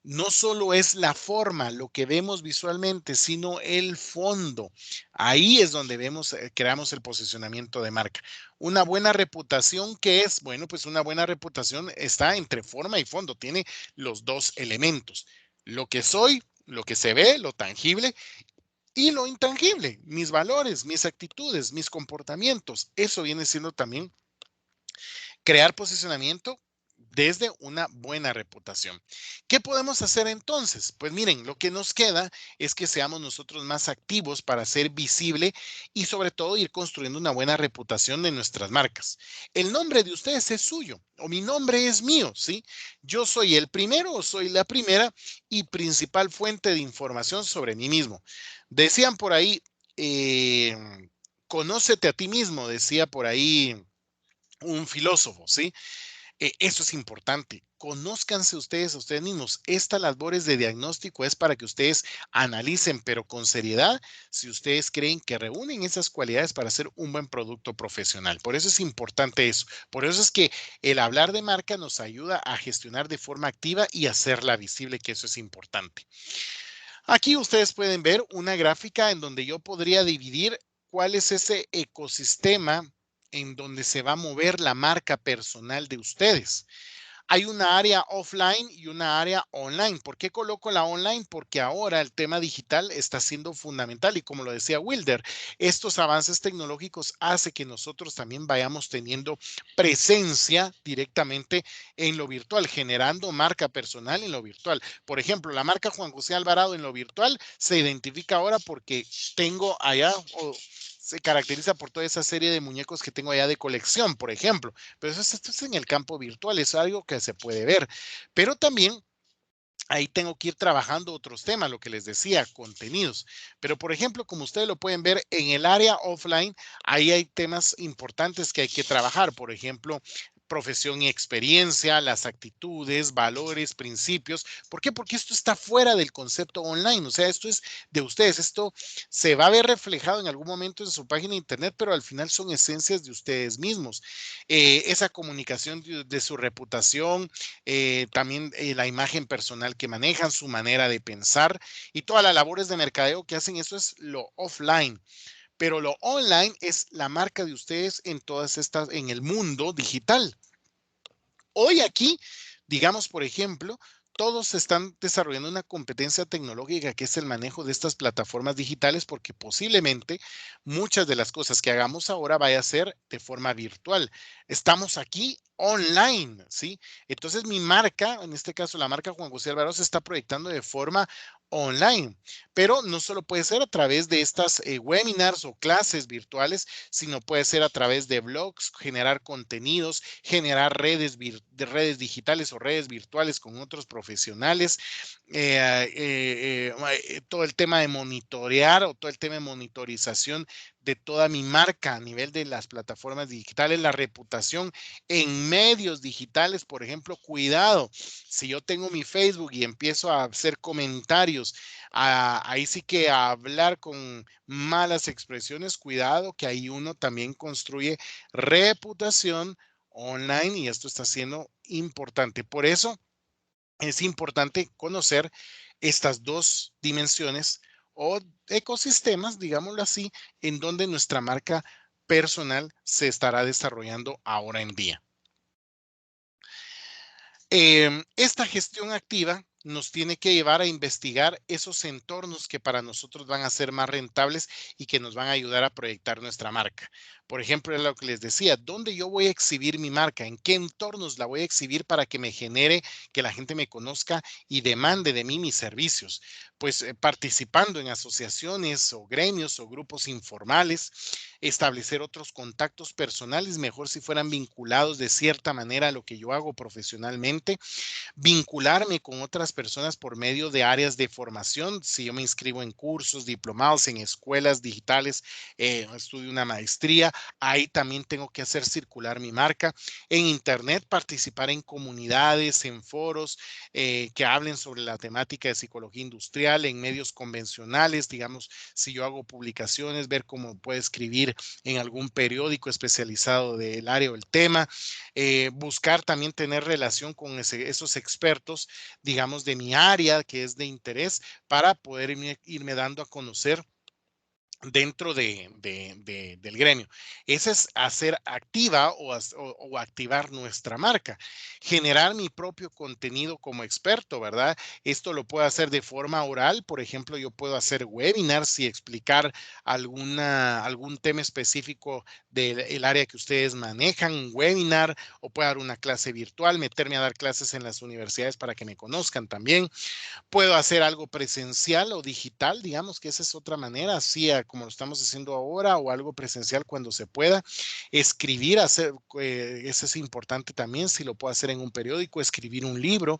no solo es la forma, lo que vemos visualmente, sino el fondo. Ahí es donde vemos, creamos el posicionamiento de marca. Una buena reputación, ¿qué es? Bueno, pues una buena reputación está entre forma y fondo, tiene los dos elementos. Lo que soy, lo que se ve, lo tangible y lo intangible, mis valores, mis actitudes, mis comportamientos. Eso viene siendo también crear posicionamiento desde una buena reputación. ¿Qué podemos hacer entonces? Pues miren, lo que nos queda es que seamos nosotros más activos para ser visible y sobre todo ir construyendo una buena reputación de nuestras marcas. El nombre de ustedes es suyo o mi nombre es mío, ¿sí? Yo soy el primero o soy la primera y principal fuente de información sobre mí mismo. Decían por ahí, eh, conócete a ti mismo, decía por ahí un filósofo, ¿sí? Eso es importante. Conózcanse ustedes a ustedes mismos. Esta labores de diagnóstico es para que ustedes analicen, pero con seriedad, si ustedes creen que reúnen esas cualidades para hacer un buen producto profesional. Por eso es importante eso. Por eso es que el hablar de marca nos ayuda a gestionar de forma activa y hacerla visible, que eso es importante. Aquí ustedes pueden ver una gráfica en donde yo podría dividir cuál es ese ecosistema en donde se va a mover la marca personal de ustedes. Hay una área offline y una área online. ¿Por qué coloco la online? Porque ahora el tema digital está siendo fundamental y como lo decía Wilder, estos avances tecnológicos hace que nosotros también vayamos teniendo presencia directamente en lo virtual, generando marca personal en lo virtual. Por ejemplo, la marca Juan José Alvarado en lo virtual se identifica ahora porque tengo allá o se caracteriza por toda esa serie de muñecos que tengo allá de colección, por ejemplo. Pero esto es en el campo virtual, es algo que se puede ver. Pero también ahí tengo que ir trabajando otros temas, lo que les decía, contenidos. Pero, por ejemplo, como ustedes lo pueden ver en el área offline, ahí hay temas importantes que hay que trabajar. Por ejemplo, profesión y experiencia, las actitudes, valores, principios. ¿Por qué? Porque esto está fuera del concepto online, o sea, esto es de ustedes, esto se va a ver reflejado en algún momento en su página de internet, pero al final son esencias de ustedes mismos. Esa comunicación de su reputación, también la imagen personal que manejan, su manera de pensar y todas las labores de mercadeo que hacen, eso es lo offline. Pero lo online es la marca de ustedes en todas estas, en el mundo digital. Hoy aquí, digamos, por ejemplo, todos están desarrollando una competencia tecnológica que es el manejo de estas plataformas digitales porque posiblemente muchas de las cosas que hagamos ahora vaya a ser de forma virtual. Estamos aquí online, ¿sí? Entonces mi marca, en este caso la marca Juan José Alvarado, se está proyectando de forma online, pero no solo puede ser a través de estas webinars o clases virtuales, sino puede ser a través de blogs, generar contenidos, generar redes digitales o redes virtuales con otros profesionales, todo el tema de monitorear o todo el tema de monitorización de toda mi marca a nivel de las plataformas digitales, la reputación en medios digitales, por ejemplo, cuidado, si yo tengo mi Facebook y empiezo a hacer comentarios, ahí sí que a hablar con malas expresiones, cuidado, que ahí uno también construye reputación online y esto está siendo importante. Por eso es importante conocer estas dos dimensiones o ecosistemas, digámoslo así, en donde nuestra marca personal se estará desarrollando ahora en día. Esta gestión activa nos tiene que llevar a investigar esos entornos que para nosotros van a ser más rentables y que nos van a ayudar a proyectar nuestra marca. Por ejemplo, es lo que les decía, ¿dónde yo voy a exhibir mi marca? ¿En qué entornos la voy a exhibir para que me genere que la gente me conozca y demande de mí mis servicios? Pues participando en asociaciones o gremios o grupos informales, establecer otros contactos personales, mejor si fueran vinculados de cierta manera a lo que yo hago profesionalmente, vincularme con otras personas por medio de áreas de formación. Si yo me inscribo en cursos, diplomados, en escuelas digitales, estudio una maestría, ahí también tengo que hacer circular mi marca. En Internet, participar en comunidades, en foros que hablen sobre la temática de psicología industrial, en medios convencionales, digamos, si yo hago publicaciones, ver cómo puedo escribir en algún periódico especializado del área o el tema, buscar también tener relación con esos expertos, digamos, de mi área que es de interés para poder irme dando a conocer dentro del gremio. Ese es hacer activa o activar nuestra marca. Generar mi propio contenido como experto, ¿verdad? Esto lo puedo hacer de forma oral. Por ejemplo, yo puedo hacer webinars y explicar algún tema específico del área que ustedes manejan, un webinar, o puedo dar una clase virtual, meterme a dar clases en las universidades para que me conozcan también. Puedo hacer algo presencial o digital, digamos que esa es otra manera, así como lo estamos haciendo ahora, o algo presencial cuando se pueda. Escribir, eso es importante también, si lo puedo hacer en un periódico, escribir un libro,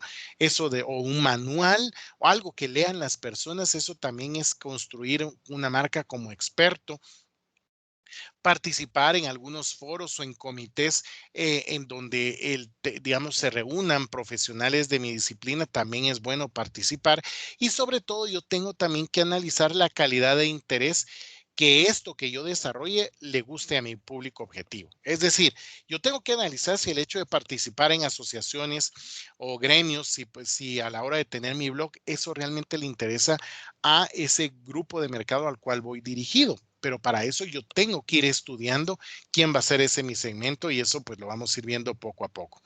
o un manual, o algo que lean las personas, eso también es construir una marca como experto. Participar en algunos foros o en comités en donde, digamos, se reúnan profesionales de mi disciplina, también es bueno participar. Y sobre todo, yo tengo también que analizar la calidad de interés que esto que yo desarrolle le guste a mi público objetivo. Es decir, yo tengo que analizar si el hecho de participar en asociaciones o gremios, si a la hora de tener mi blog, eso realmente le interesa a ese grupo de mercado al cual voy dirigido. Pero para eso yo tengo que ir estudiando quién va a ser ese mi segmento y eso pues lo vamos a ir viendo poco a poco.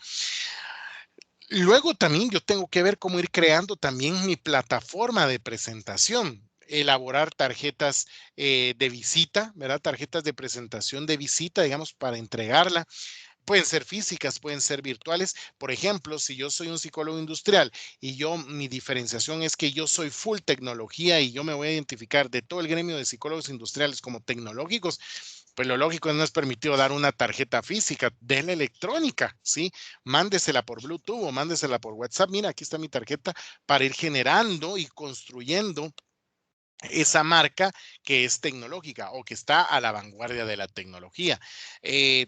Luego también yo tengo que ver cómo ir creando también mi plataforma de presentación, elaborar tarjetas de visita, ¿verdad? Tarjetas de presentación de visita, digamos, para entregarla. Pueden ser físicas, pueden ser virtuales. Por ejemplo, si yo soy un psicólogo industrial y mi diferenciación es que yo soy full tecnología y yo me voy a identificar de todo el gremio de psicólogos industriales como tecnológicos, pues lo lógico no es permitido dar una tarjeta física de la electrónica, ¿sí? Mándesela por Bluetooth o mándesela por WhatsApp. Mira, aquí está mi tarjeta para ir generando y construyendo esa marca que es tecnológica o que está a la vanguardia de la tecnología.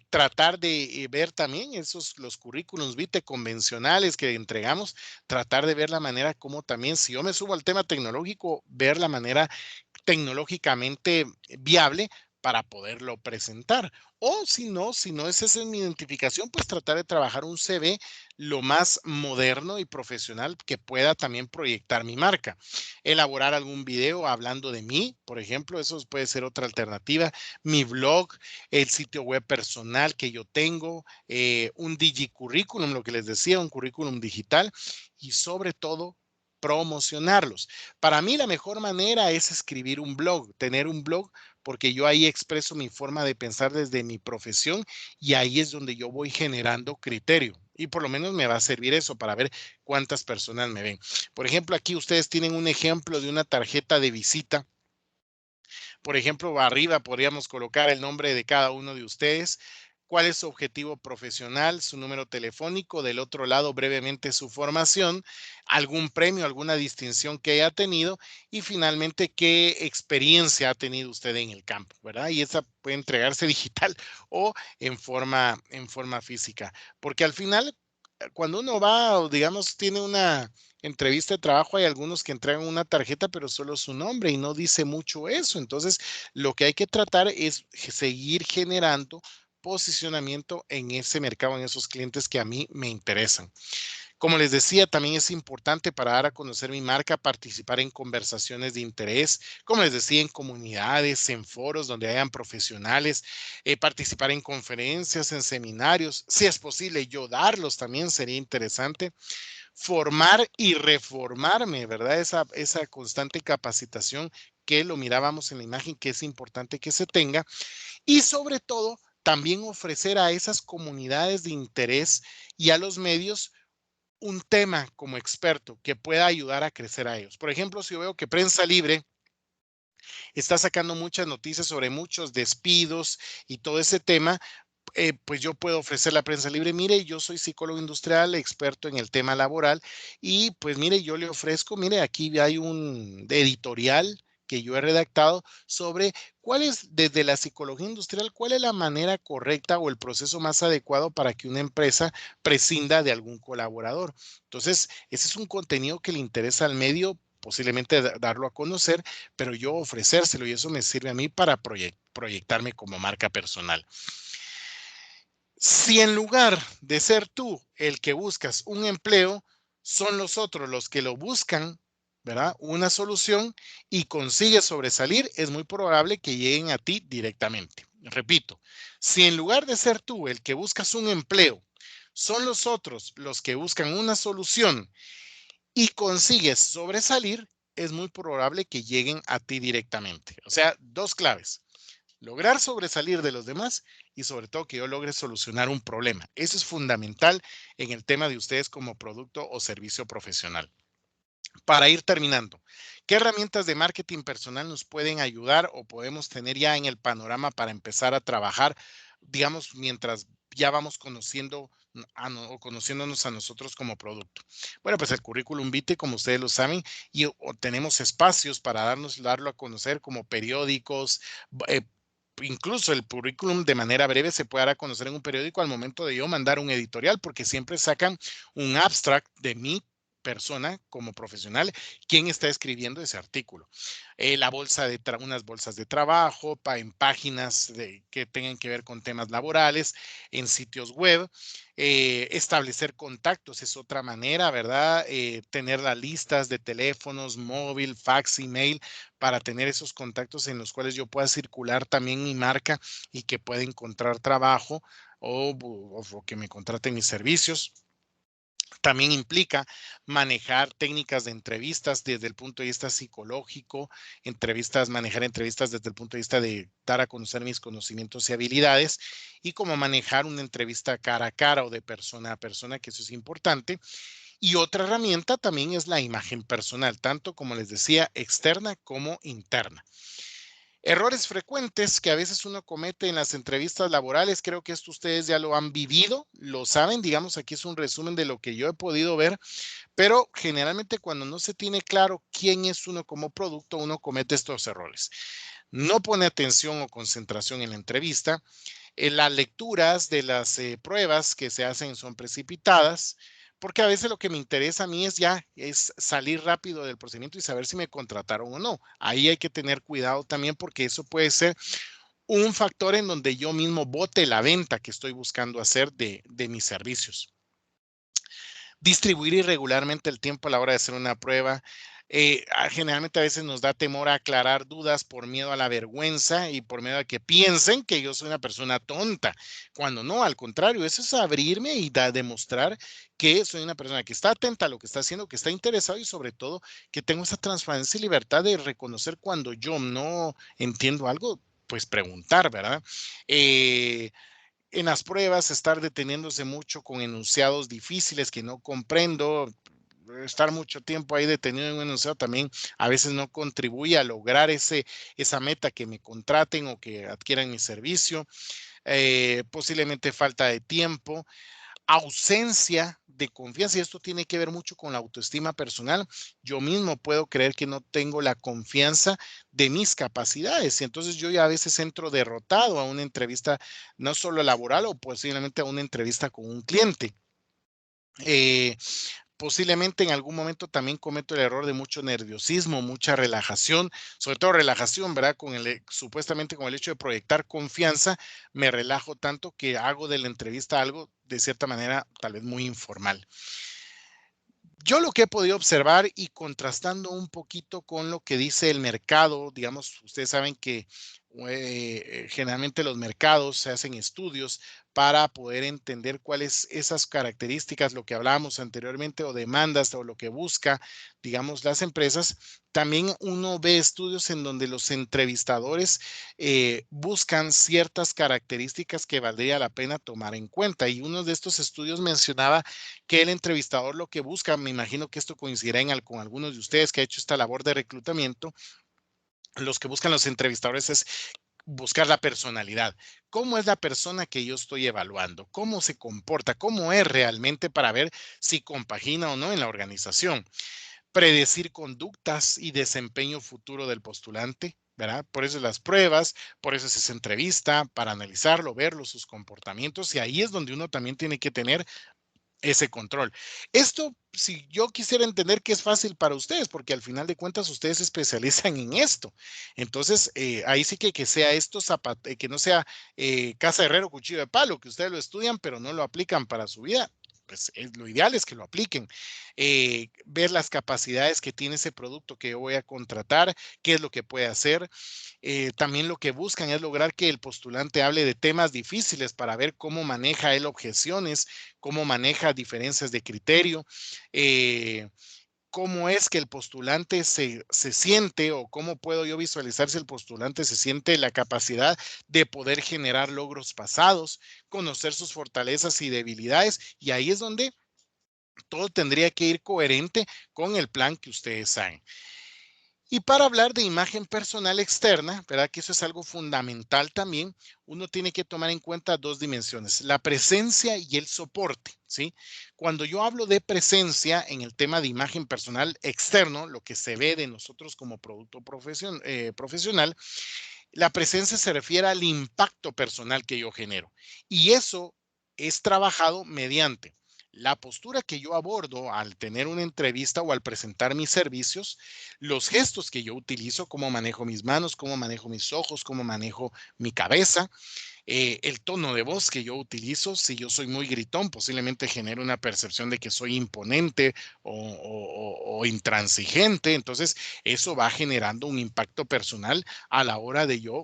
Tratar de ver también esos, los currículums vitae convencionales que entregamos, tratar de ver la manera como también, si yo me subo al tema tecnológico, ver la manera tecnológicamente viable para poderlo presentar. O si no es esa mi identificación, pues tratar de trabajar un CV lo más moderno y profesional que pueda también proyectar mi marca. Elaborar algún video hablando de mí, por ejemplo, eso puede ser otra alternativa. Mi blog, el sitio web personal que yo tengo, un digicurrículum, lo que les decía, un currículum digital y sobre todo promocionarlos. Para mí la mejor manera es escribir un blog, tener un blog, porque yo ahí expreso mi forma de pensar desde mi profesión y ahí es donde yo voy generando criterio. Y por lo menos me va a servir eso para ver cuántas personas me ven. Por ejemplo, aquí ustedes tienen un ejemplo de una tarjeta de visita. Por ejemplo, arriba podríamos colocar el nombre de cada uno de ustedes, cuál es su objetivo profesional, su número telefónico, del otro lado brevemente su formación, algún premio, alguna distinción que haya tenido y finalmente qué experiencia ha tenido usted en el campo, ¿verdad? Y esa puede entregarse digital o en forma física, porque al final, cuando uno va o digamos tiene una entrevista de trabajo, hay algunos que entregan una tarjeta, pero solo su nombre y no dice mucho eso. Entonces, lo que hay que tratar es seguir generando posicionamiento en ese mercado, en esos clientes que a mí me interesan. Como les decía, también es importante para dar a conocer mi marca, participar en conversaciones de interés, como les decía, en comunidades, en foros donde hayan profesionales, participar en conferencias, en seminarios, si es posible, yo darlos también sería interesante formar y reformarme, ¿verdad? Esa constante capacitación que lo mirábamos en la imagen, que es importante que se tenga. Y sobre todo, también ofrecer a esas comunidades de interés y a los medios un tema como experto que pueda ayudar a crecer a ellos. Por ejemplo, si yo veo que Prensa Libre está sacando muchas noticias sobre muchos despidos y todo ese tema, pues yo puedo ofrecer la prensa libre. Mire, yo soy psicólogo industrial, experto en el tema laboral y pues mire, yo le ofrezco, mire, aquí hay un editorial que yo he redactado sobre cuál es, desde la psicología industrial, cuál es la manera correcta o el proceso más adecuado para que una empresa prescinda de algún colaborador. Entonces, ese es un contenido que le interesa al medio, posiblemente darlo a conocer, pero yo ofrecérselo y eso me sirve a mí para proyectarme como marca personal. Si en lugar de ser tú el que buscas un empleo, son los otros los que lo buscan, ¿verdad? Una solución y consigues sobresalir, es muy probable que lleguen a ti directamente. Repito, si en lugar de ser tú el que buscas un empleo, son los otros los que buscan una solución y consigues sobresalir, es muy probable que lleguen a ti directamente. O sea, dos claves: lograr sobresalir de los demás y sobre todo que yo logre solucionar un problema. Eso es fundamental en el tema de ustedes como producto o servicio profesional. Para ir terminando, ¿qué herramientas de marketing personal nos pueden ayudar o podemos tener ya en el panorama para empezar a trabajar, digamos, mientras ya vamos conociendo o conociéndonos a nosotros como producto? Bueno, pues el currículum vitae, como ustedes lo saben, y tenemos espacios para darlo a conocer como periódicos, eh, incluso el currículum de manera breve se puede dar a conocer en un periódico al momento de yo mandar un editorial, porque siempre sacan un abstract de mi persona como profesional, quién está escribiendo ese artículo. La bolsa de unas bolsas de trabajo, en páginas que tengan que ver con temas laborales, en sitios web. Establecer contactos es otra manera, ¿verdad? Tener las listas de teléfonos, móvil, fax, email, para tener esos contactos en los cuales yo pueda circular también mi marca y que pueda encontrar trabajo o que me contraten mis servicios. También implica manejar técnicas de entrevistas desde el punto de vista psicológico, manejar entrevistas desde el punto de vista de dar a conocer mis conocimientos y habilidades y cómo manejar una entrevista cara a cara o de persona a persona, que eso es importante. Y otra herramienta también es la imagen personal, tanto como les decía, externa como interna. Errores frecuentes que a veces uno comete en las entrevistas laborales, creo que esto ustedes ya lo han vivido, lo saben, digamos, aquí es un resumen de lo que yo he podido ver, pero generalmente cuando no se tiene claro quién es uno como producto, uno comete estos errores. No pone atención o concentración en la entrevista, las lecturas de las pruebas que se hacen son precipitadas, porque a veces lo que me interesa a mí es salir rápido del procedimiento y saber si me contrataron o no. Ahí hay que tener cuidado también porque eso puede ser un factor en donde yo mismo bote la venta que estoy buscando hacer de mis servicios. Distribuir irregularmente el tiempo a la hora de hacer una prueba. Generalmente a veces nos da temor a aclarar dudas por miedo a la vergüenza y por miedo a que piensen que yo soy una persona tonta, cuando no, al contrario, eso es abrirme y demostrar que soy una persona que está atenta a lo que está haciendo, que está interesado y sobre todo que tengo esa transparencia y libertad de reconocer cuando yo no entiendo algo, pues preguntar, ¿verdad? Eh, en las pruebas, estar deteniéndose mucho con enunciados difíciles que no comprendo, estar mucho tiempo ahí detenido en un enunciado también a veces no contribuye a lograr esa meta que me contraten o que adquieran mi servicio. Posiblemente falta de tiempo, ausencia de confianza, y esto tiene que ver mucho con la autoestima personal. Yo mismo puedo creer que no tengo la confianza de mis capacidades y entonces yo ya a veces entro derrotado a una entrevista, no solo laboral o posiblemente a una entrevista con un cliente. Eh, Posiblemente en algún momento también cometo el error de mucho nerviosismo, mucha relajación, sobre todo relajación, ¿verdad? Supuestamente con el hecho de proyectar confianza, me relajo tanto que hago de la entrevista algo de cierta manera tal vez muy informal. Yo lo que he podido observar y contrastando un poquito con lo que dice el mercado, digamos, ustedes saben que generalmente los mercados se hacen estudios para poder entender cuáles esas características, lo que hablábamos anteriormente, o demandas, o lo que busca, digamos, las empresas. También uno ve estudios en donde los entrevistadores buscan ciertas características que valdría la pena tomar en cuenta. Y uno de estos estudios mencionaba que el entrevistador lo que busca, me imagino que esto coincidirá con algunos de ustedes que ha hecho esta labor de reclutamiento, los que buscan los entrevistadores es buscar la personalidad. ¿Cómo es la persona que yo estoy evaluando? ¿Cómo se comporta? ¿Cómo es realmente para ver si compagina o no en la organización? Predecir conductas y desempeño futuro del postulante, ¿verdad? Por eso las pruebas, por eso es esa entrevista, para analizarlo, verlo, sus comportamientos, y ahí es donde uno también tiene que tener ese control. Esto, si yo quisiera entender que es fácil para ustedes, porque al final de cuentas ustedes se especializan en esto. Entonces, ahí sí que sea esto que no sea casa de herrero, cuchillo de palo, que ustedes lo estudian, pero no lo aplican para su vida. Pues lo ideal es que lo apliquen. Ver las capacidades que tiene ese producto que yo voy a contratar, qué es lo que puede hacer. También lo que buscan es lograr que el postulante hable de temas difíciles para ver cómo maneja él objeciones, cómo maneja diferencias de criterio, eh, cómo es que el postulante se siente o cómo puedo yo visualizar si el postulante se siente la capacidad de poder generar logros pasados, conocer sus fortalezas y debilidades, y ahí es donde todo tendría que ir coherente con el plan que ustedes hagan. Y para hablar de imagen personal externa, ¿verdad? Que eso es algo fundamental también, uno tiene que tomar en cuenta dos dimensiones, la presencia y el soporte, ¿sí? Cuando yo hablo de presencia en el tema de imagen personal externo, lo que se ve de nosotros como producto profesional, la presencia se refiere al impacto personal que yo genero. Y eso es trabajado mediante la postura que yo abordo al tener una entrevista o al presentar mis servicios, los gestos que yo utilizo, cómo manejo mis manos, cómo manejo mis ojos, cómo manejo mi cabeza, el tono de voz que yo utilizo. Si yo soy muy gritón, posiblemente genere una percepción de que soy imponente o intransigente. Entonces, eso va generando un impacto personal a la hora de yo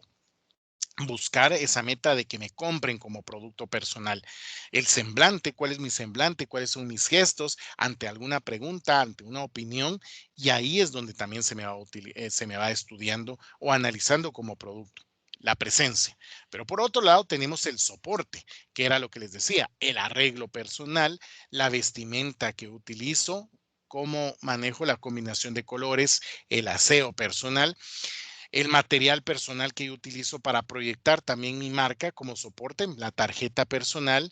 buscar esa meta de que me compren como producto personal. El semblante, cuál es mi semblante, cuáles son mis gestos ante alguna pregunta, ante una opinión, y ahí es donde también se me va estudiando o analizando como producto. La presencia. Pero por otro lado tenemos el soporte, que era lo que les decía, el arreglo personal, la vestimenta que utilizo, cómo manejo la combinación de colores, el aseo personal, El material personal que yo utilizo para proyectar también mi marca como soporte, la tarjeta personal,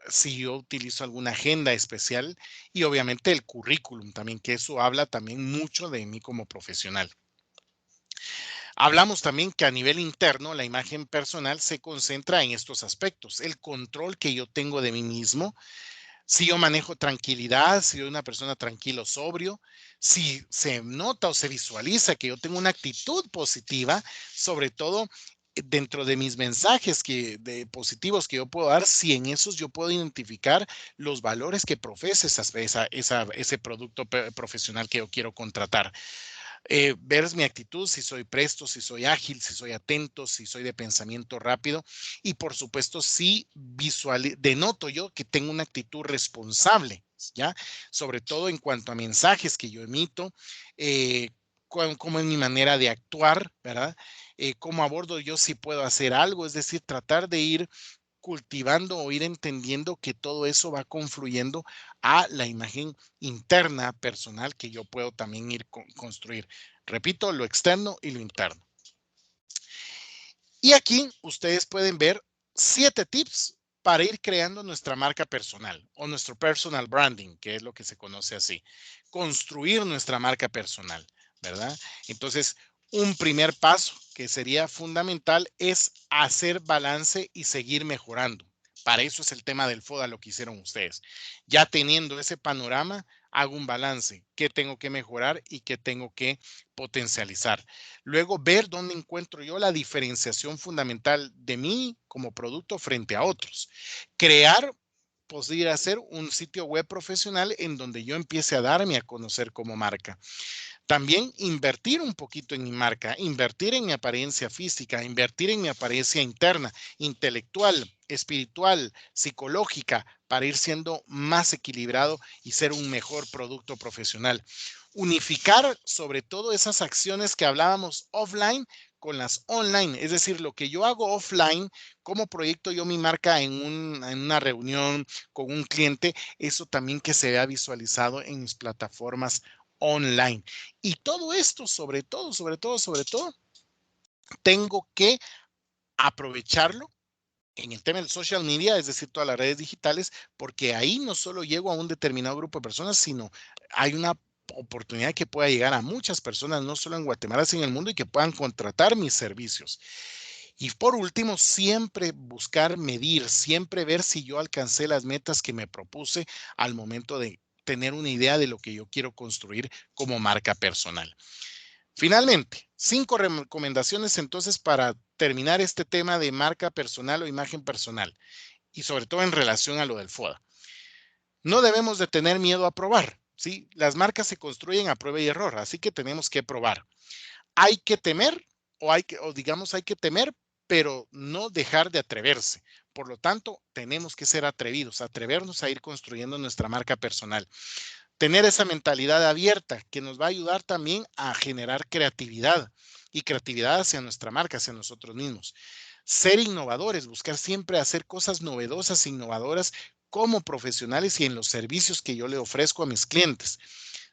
si yo utilizo alguna agenda especial y obviamente el currículum también, que eso habla también mucho de mí como profesional. Hablamos también que a nivel interno, la imagen personal se concentra en estos aspectos, el control que yo tengo de mí mismo, si yo manejo tranquilidad, si soy una persona tranquilo, sobrio, si se nota o se visualiza que yo tengo una actitud positiva, sobre todo dentro de mis mensajes de positivos que yo puedo dar, si en esos yo puedo identificar los valores que profesa ese producto profesional que yo quiero contratar. Ver mi actitud, si soy presto, si soy ágil, si soy atento, si soy de pensamiento rápido y por supuesto si denoto yo que tengo una actitud responsable, ¿ya? Sobre todo en cuanto a mensajes que yo emito, eh, cómo es mi manera de actuar, ¿verdad? Cómo abordo yo si puedo hacer algo, es decir, tratar de ir cultivando o ir entendiendo que todo eso va confluyendo a la imagen interna personal que yo puedo también ir construir. Repito, lo externo y lo interno. Y aquí ustedes pueden ver 7 tips para ir creando nuestra marca personal o nuestro personal branding, que es lo que se conoce así. Construir nuestra marca personal, ¿verdad? Entonces, un primer paso que sería fundamental es hacer balance y seguir mejorando. Para eso es el tema del FODA, lo que hicieron ustedes. Ya teniendo ese panorama, hago un balance, qué tengo que mejorar y qué tengo que potencializar. Luego, ver dónde encuentro yo la diferenciación fundamental de mí como producto frente a otros. Crear, podría ser un sitio web profesional en donde yo empiece a darme a conocer como marca. También invertir un poquito en mi marca, invertir en mi apariencia física, invertir en mi apariencia interna, intelectual, espiritual, psicológica, para ir siendo más equilibrado y ser un mejor producto profesional. Unificar sobre todo esas acciones que hablábamos offline con las online, es decir, lo que yo hago offline, cómo proyecto yo mi marca en una reunión con un cliente, eso también que se vea visualizado en mis plataformas online. Y todo esto, sobre todo, tengo que aprovecharlo en el tema del social media, es decir, todas las redes digitales, porque ahí no solo llego a un determinado grupo de personas, sino hay una oportunidad que pueda llegar a muchas personas, no solo en Guatemala, sino en el mundo y que puedan contratar mis servicios. Y por último, siempre buscar medir, siempre ver si yo alcancé las metas que me propuse al momento de tener una idea de lo que yo quiero construir como marca personal. Finalmente, 5 recomendaciones entonces para terminar este tema de marca personal o imagen personal y sobre todo en relación a lo del FODA. No debemos de tener miedo a probar, ¿sí? Las marcas se construyen a prueba y error, así que tenemos que probar. Hay que temer o digamos hay que temer, pero no dejar de atreverse. Por lo tanto, tenemos que ser atrevidos, atrevernos a ir construyendo nuestra marca personal. Tener esa mentalidad abierta que nos va a ayudar también a generar creatividad y creatividad hacia nuestra marca, hacia nosotros mismos. Ser innovadores, buscar siempre hacer cosas novedosas, innovadoras como profesionales y en los servicios que yo le ofrezco a mis clientes.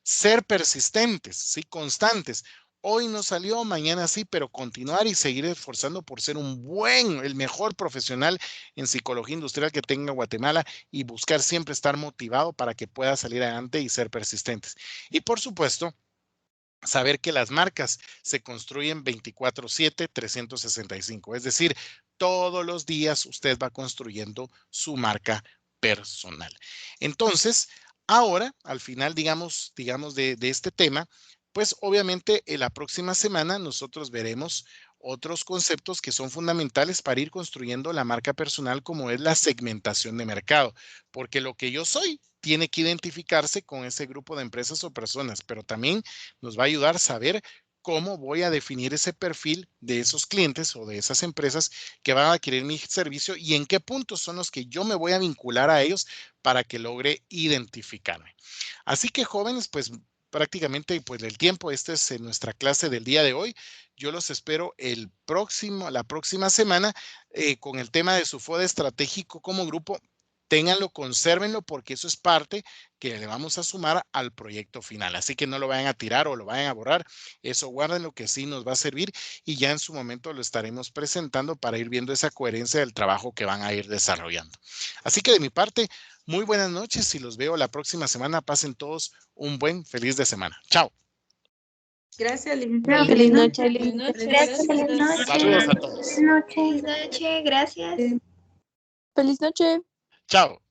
Ser persistentes, sí, constantes. Hoy no salió, mañana sí, pero continuar y seguir esforzando por ser el mejor profesional en psicología industrial que tenga Guatemala y buscar siempre estar motivado para que pueda salir adelante y ser persistentes. Y por supuesto, saber que las marcas se construyen 24/7, 365. Es decir, todos los días usted va construyendo su marca personal. Entonces, ahora, al final, digamos de este tema, pues obviamente en la próxima semana nosotros veremos otros conceptos que son fundamentales para ir construyendo la marca personal, como es la segmentación de mercado, porque lo que yo soy tiene que identificarse con ese grupo de empresas o personas, pero también nos va a ayudar a saber cómo voy a definir ese perfil de esos clientes o de esas empresas que van a adquirir mi servicio y en qué puntos son los que yo me voy a vincular a ellos para que logre identificarme. Así que jóvenes, pues prácticamente pues el tiempo, esta es nuestra clase del día de hoy. Yo los espero la próxima semana con el tema de su FODA estratégico como grupo ténganlo, consérvenlo, porque eso es parte que le vamos a sumar al proyecto final. Así que no lo vayan a tirar o lo vayan a borrar. Eso guárdenlo, que sí nos va a servir y ya en su momento lo estaremos presentando para ir viendo esa coherencia del trabajo que van a ir desarrollando. Así que de mi parte, muy buenas noches y los veo la próxima semana. Pasen todos un buen feliz de semana. Chao. Gracias, licenciado. Feliz noche, Feliz noche, gracias. feliz noche. Saludos a todos. Feliz noche, gracias. Feliz noche. Chao.